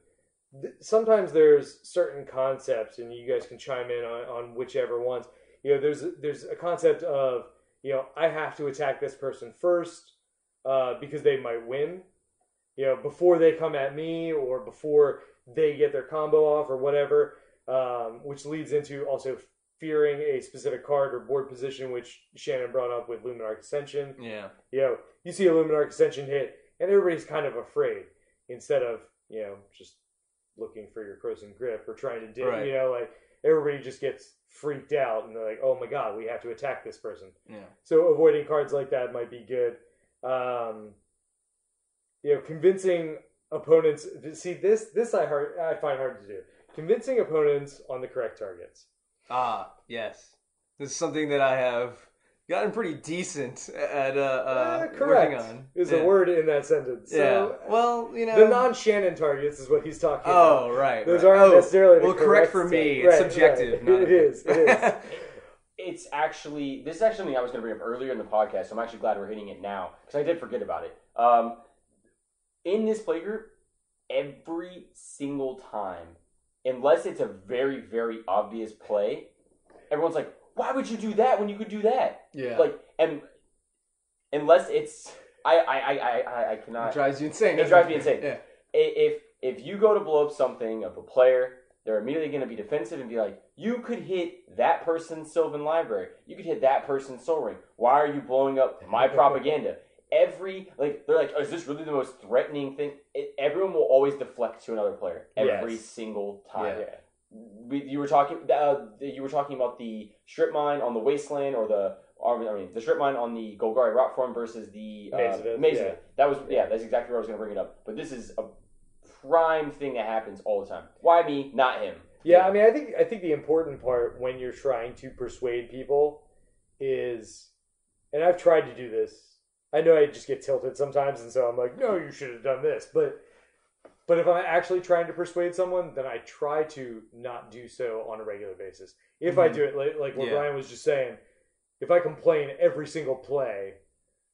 sometimes there's certain concepts, and you guys can chime in on whichever ones. There's a concept of, I have to attack this person first because they might win, before they come at me or before they get their combo off or whatever, which leads into also fearing a specific card or board position, which Shannon brought up with Luminarch Ascension. Yeah. You see a Luminarch Ascension hit, and everybody's kind of afraid instead of, just looking for your Croson Grip or trying to dig, right. Everybody just gets freaked out and they're like, oh my god, we have to attack this person. Yeah. So avoiding cards like that might be good. Convincing opponents. See, this I find hard to do. Convincing opponents on the correct targets. Ah, yes. This is something that I have gotten pretty decent at correct working on. Is a word in that sentence. So, well, the non-Shannon targets is what he's talking about. Oh, right. Those aren't necessarily the correct for me. It's subjective. Right. It is. This is actually something I was going to bring up earlier in the podcast, so I'm actually glad we're hitting it now, because I did forget about it. In this playgroup, every single time, unless it's a very, very obvious play, everyone's like, why would you do that when you could do that? Yeah. And unless it's... I cannot... It drives you insane. It drives me insane. Yeah. If you go to blow up something of a player, they're immediately going to be defensive and be like, you could hit that person's Sylvan Library. You could hit that person's Soul Ring. Why are you blowing up my propaganda? They're like, is this really the most threatening thing? Everyone will always deflect to another player every single time. Yeah. You were talking about the strip mine on the Wasteland, or the strip mine on the Golgari Rock Form versus the Meso. Yeah. That's exactly where I was going to bring it up. But this is a prime thing that happens all the time. Why me, not him? Yeah, I mean, I think the important part when you're trying to persuade people is, and I've tried to do this. I know I just get tilted sometimes, and so I'm like, no, you should have done this. But if I'm actually trying to persuade someone, then I try to not do so on a regular basis. If I do it, like what Brian was just saying, if I complain every single play,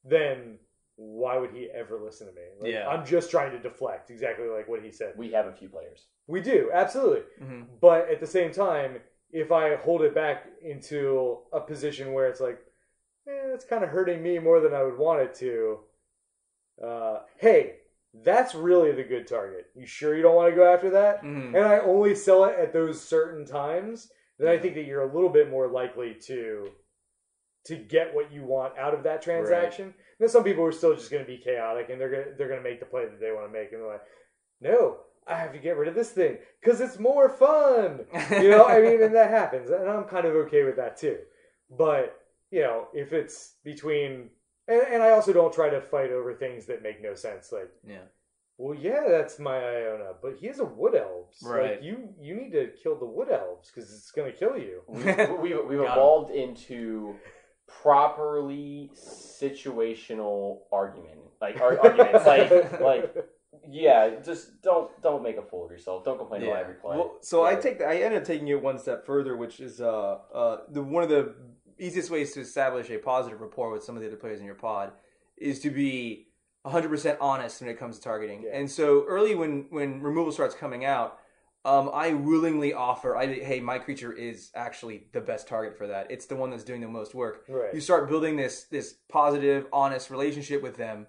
then why would he ever listen to me? I'm just trying to deflect, exactly like what he said. We have a few players. We do, absolutely. Mm-hmm. But at the same time, if I hold it back into a position where it's like, it's kind of hurting me more than I would want it to. Hey, that's really the good target. You sure you don't want to go after that? Mm-hmm. And I only sell it at those certain times. Then I think that you're a little bit more likely to get what you want out of that transaction. Right. Then some people are still just going to be chaotic, and they're gonna make the play that they want to make, and they're like, no, I have to get rid of this thing because it's more fun. And that happens, and I'm kind of okay with that too. But if it's between, and I also don't try to fight over things that make no sense. Like, that's my Iona, but he has a Wood Elves. Right. Like, you need to kill the Wood Elves because it's going to kill you. We've evolved into properly situational arguments. Just don't make a fool of yourself. Don't complain about every play. Well, so I ended up taking it one step further, which is one of the easiest ways to establish a positive rapport with some of the other players in your pod is to be 100% honest when it comes to targeting. Yeah. And so early when removal starts coming out, I willingly offer, hey, my creature is actually the best target for that. It's the one that's doing the most work. Right. You start building this positive, honest relationship with them,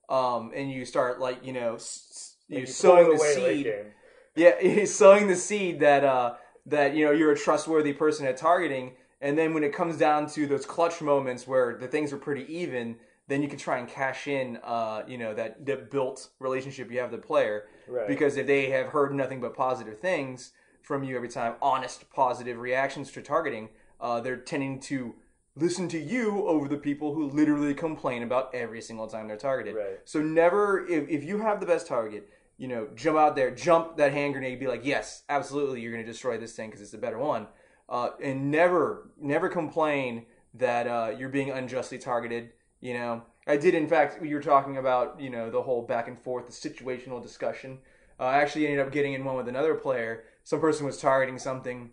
and you start you're sowing the seed. Yeah, you're sowing the seed that you're a trustworthy person at targeting. And then when it comes down to those clutch moments where the things are pretty even, then you can try and cash in, that built relationship you have with the player. Right. Because if they have heard nothing but positive things from you every time, honest, positive reactions to targeting, they're tending to listen to you over the people who literally complain about every single time they're targeted. Right. So never, if you have the best target, jump out there, jump that hand grenade, be like, yes, absolutely, you're going to destroy this thing because it's the better one. And never complain that you're being unjustly targeted. I did, in fact, you were talking about, the whole back and forth, the situational discussion. I actually ended up getting in one with another player. Some person was targeting something,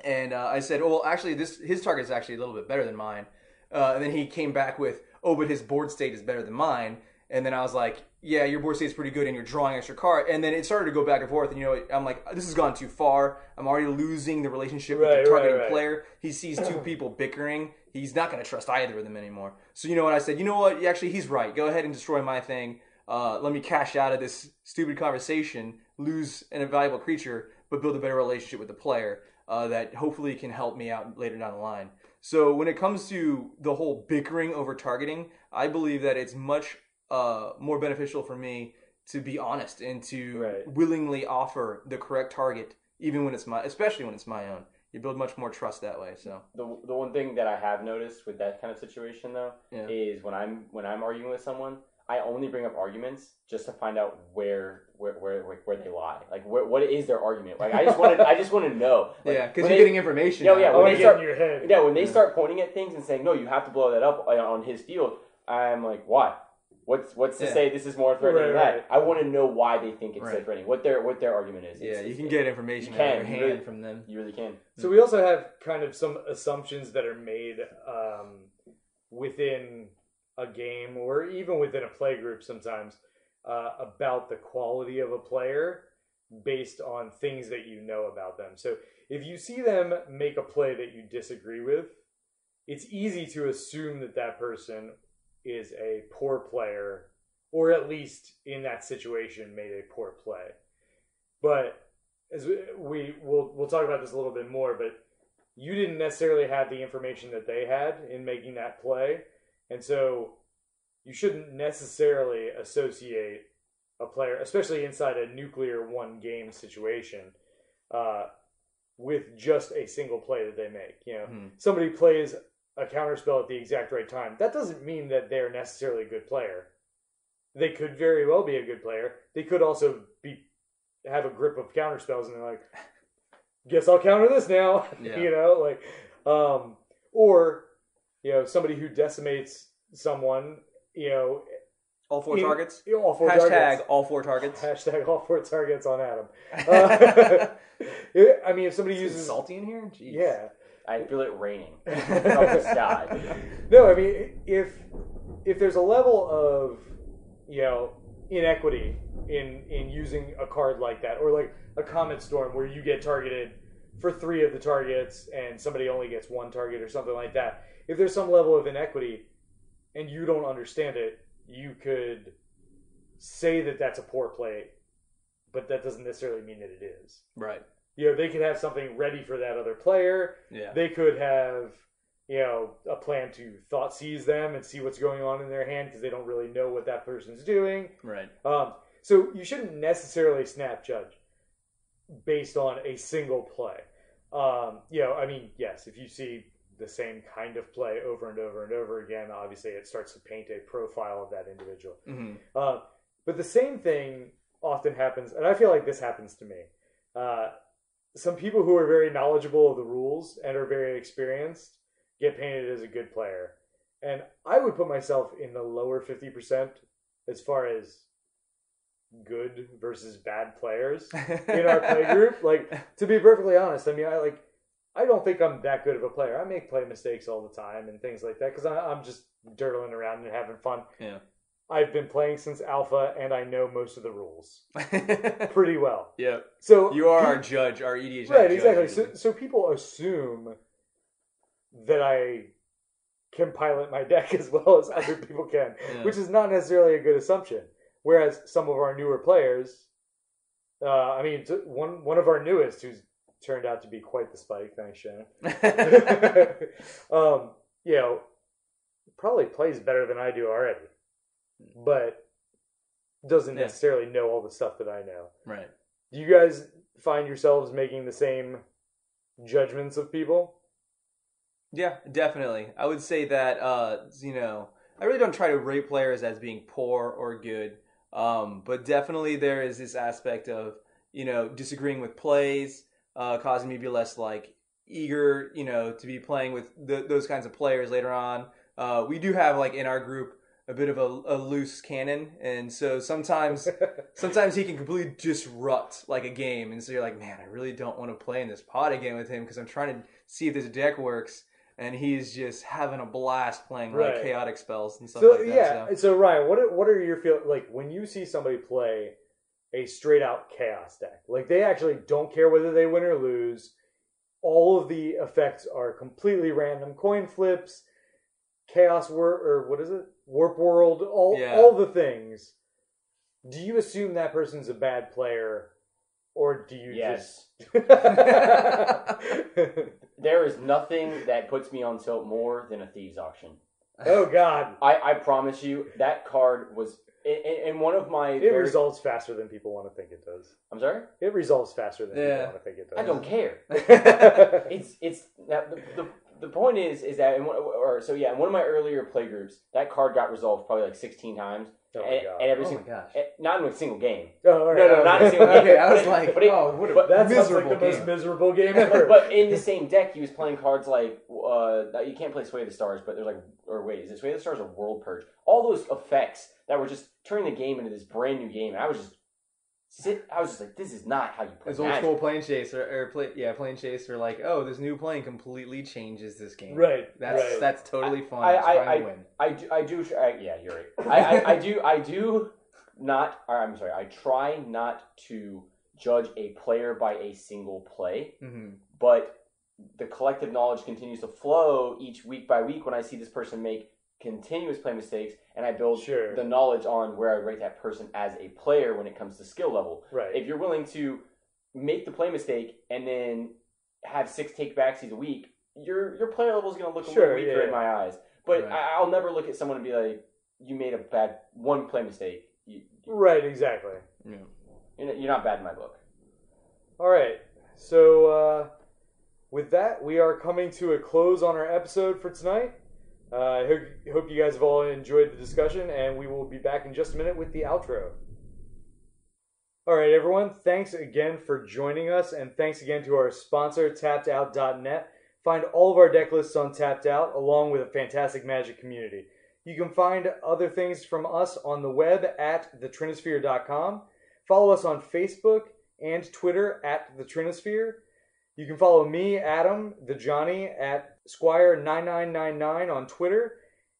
and I said, well, actually, his target is actually a little bit better than mine. And then he came back with, oh, but his board state is better than mine. And then I was like, yeah, your board state is pretty good and you're drawing extra card. And then it started to go back and forth. And, I'm like, this has gone too far. I'm already losing the relationship with the targeted player. He sees two people bickering. He's not going to trust either of them anymore. So you know what I said? You know what? Actually, he's right. Go ahead and destroy my thing. Let me cash out of this stupid conversation, lose an invaluable creature, but build a better relationship with the player that hopefully can help me out later down the line. So when it comes to the whole bickering over targeting, I believe that it's much more beneficial for me to be honest and to willingly offer the correct target, even when especially when it's my own. You build much more trust that way. So the one thing that I have noticed with that kind of situation though is when I'm arguing with someone, I only bring up arguments just to find out where they lie. Like what is their argument? Like I just want to know. Like, because you're getting information. When they start in your head. when they start pointing at things and saying, no, you have to blow that up on his field. I'm like, why? What's to say this is more threatening than that? I want to know why they think it's so threatening. What their argument is. You can get information out of your hand from them. You really can. So we also have kind of some assumptions that are made within a game or even within a play group sometimes about the quality of a player based on things that you know about them. So if you see them make a play that you disagree with, it's easy to assume that person is a poor player, or at least in that situation made a poor play. But as we'll talk about this a little bit more, but you didn't necessarily have the information that they had in making that play, and so you shouldn't necessarily associate a player, especially inside a nuclear one game situation, with just a single play that they make. Somebody plays a counterspell at the exact right time. That doesn't mean that they're necessarily a good player. They could very well be a good player. They could also have a grip of counterspells and they're like, guess I'll counter this now. Or somebody who decimates someone, all four targets. All four Hashtag targets. all four targets. Hashtag all four targets on Adam. I mean, if somebody uses salty in here, jeez. Yeah. I feel it raining from the sky. No, I mean, if there's a level of, inequity in using a card like that, or like a Comet Storm where you get targeted for 3 of the targets and somebody only gets 1 target or something like that, if there's some level of inequity and you don't understand it, you could say that that's a poor play, but that doesn't necessarily mean that it is. Right. They could have something ready for that other player. Yeah. They could have, a plan to thought seize them and see what's going on in their hand because they don't really know what that person's doing. Right. So you shouldn't necessarily snap judge based on a single play. I mean, yes, if you see the same kind of play over and over and over again, obviously it starts to paint a profile of that individual. Mm-hmm. But the same thing often happens, and I feel like this happens to me. Some people who are very knowledgeable of the rules and are very experienced get painted as a good player. And I would put myself in the lower 50% as far as good versus bad players in our play group. Like, to be perfectly honest, I mean, I don't think I'm that good of a player. I make play mistakes all the time and things like that because I'm just dirtling around and having fun. Yeah. I've been playing since alpha, and I know most of the rules pretty well. Yeah. So you are our judge, our EDH right? judge. Exactly. So people assume that I can pilot my deck as well as other people can, which is not necessarily a good assumption. Whereas some of our newer players, one of our newest, who's turned out to be quite the spike, thanks, Shannon. Probably plays better than I do already, but doesn't necessarily know all the stuff that I know. Right. Do you guys find yourselves making the same judgments of people? Yeah, definitely. I would say that I really don't try to rate players as being poor or good. But definitely there is this aspect of, disagreeing with plays, causing me to be less like eager, to be playing with those kinds of players later on. We do have like in our group a bit of a loose cannon, and so sometimes he can completely disrupt like a game, and so you're like, man, I really don't want to play in this pod again with him because I'm trying to see if this deck works, and he's just having a blast playing like Right. chaotic spells and stuff So like that. yeah, so Ryan, what are your feel like when you see somebody play a straight out chaos deck? Like they actually don't care whether they win or lose. All of the effects are completely random. Coin flips, chaos warp world, all the things. Do you assume that person's a bad player, or do you Yes. just? There is nothing that puts me on tilt more than a thieves auction. Oh God! I promise you that card was in one of my. It resolves faster than people want to think it does. I'm sorry. It resolves faster than people want to think it does. I don't care. it's the point is that in one of my earlier playgroups, that card got resolved probably like 16 times. Oh my God. And every Oh single, my gosh. not in a single game. Oh, all right. No, not in a single game. Okay, I was like, what a That sounds like miserable the most game. miserable game ever. But in the same deck, he was playing cards like you can't play Sway the Stars, but there's like, or wait, is it Sway the Stars or World Purge? All those effects that were just turning the game into this brand new game, and I was just like, this is not how you play. It's old Magic. school plane chase plane chase or like, oh, this new plane completely changes this game. Right. That's totally fun. It's trying to win. Yeah, you're right. I try not to judge a player by a single play, but the collective knowledge continues to flow each week by week when I see this person make continuous play mistakes, and I build the knowledge on where I rate that person as a player when it comes to skill level. Right. If you're willing to make the play mistake and then have 6 take backsies a week, your player level is going to look a little weaker in my eyes. But I'll never look at someone and be like, you made a bad one play mistake. Right, exactly. Yeah. You're not bad in my book. All right. So with that, we are coming to a close on our episode for tonight. I hope you guys have all enjoyed the discussion, and we will be back in just a minute with the outro. All right, everyone. Thanks again for joining us, and thanks again to our sponsor, TappedOut.net. Find all of our deck lists on Tapped Out, along with a fantastic Magic community. You can find other things from us on the web at thetrinisphere.com. Follow us on Facebook and Twitter at thetrinisphere. You can follow me, Adam, the Johnny, at Squire9999 on Twitter.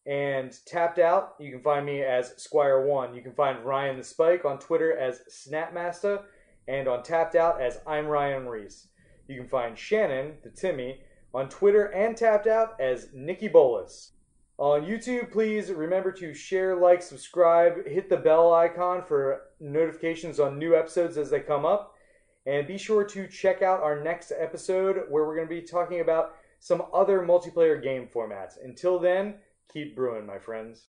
And Tapped Out, you can find me as Squire1. You can find Ryan the Spike on Twitter as Snapmaster, and on Tapped Out as I'm Ryan Reese. You can find Shannon, the Timmy, on Twitter and Tapped Out as Nikki Bolus. On YouTube, please remember to share, like, subscribe, hit the bell icon for notifications on new episodes as they come up. And be sure to check out our next episode where we're going to be talking about some other multiplayer game formats. Until then, keep brewing, my friends.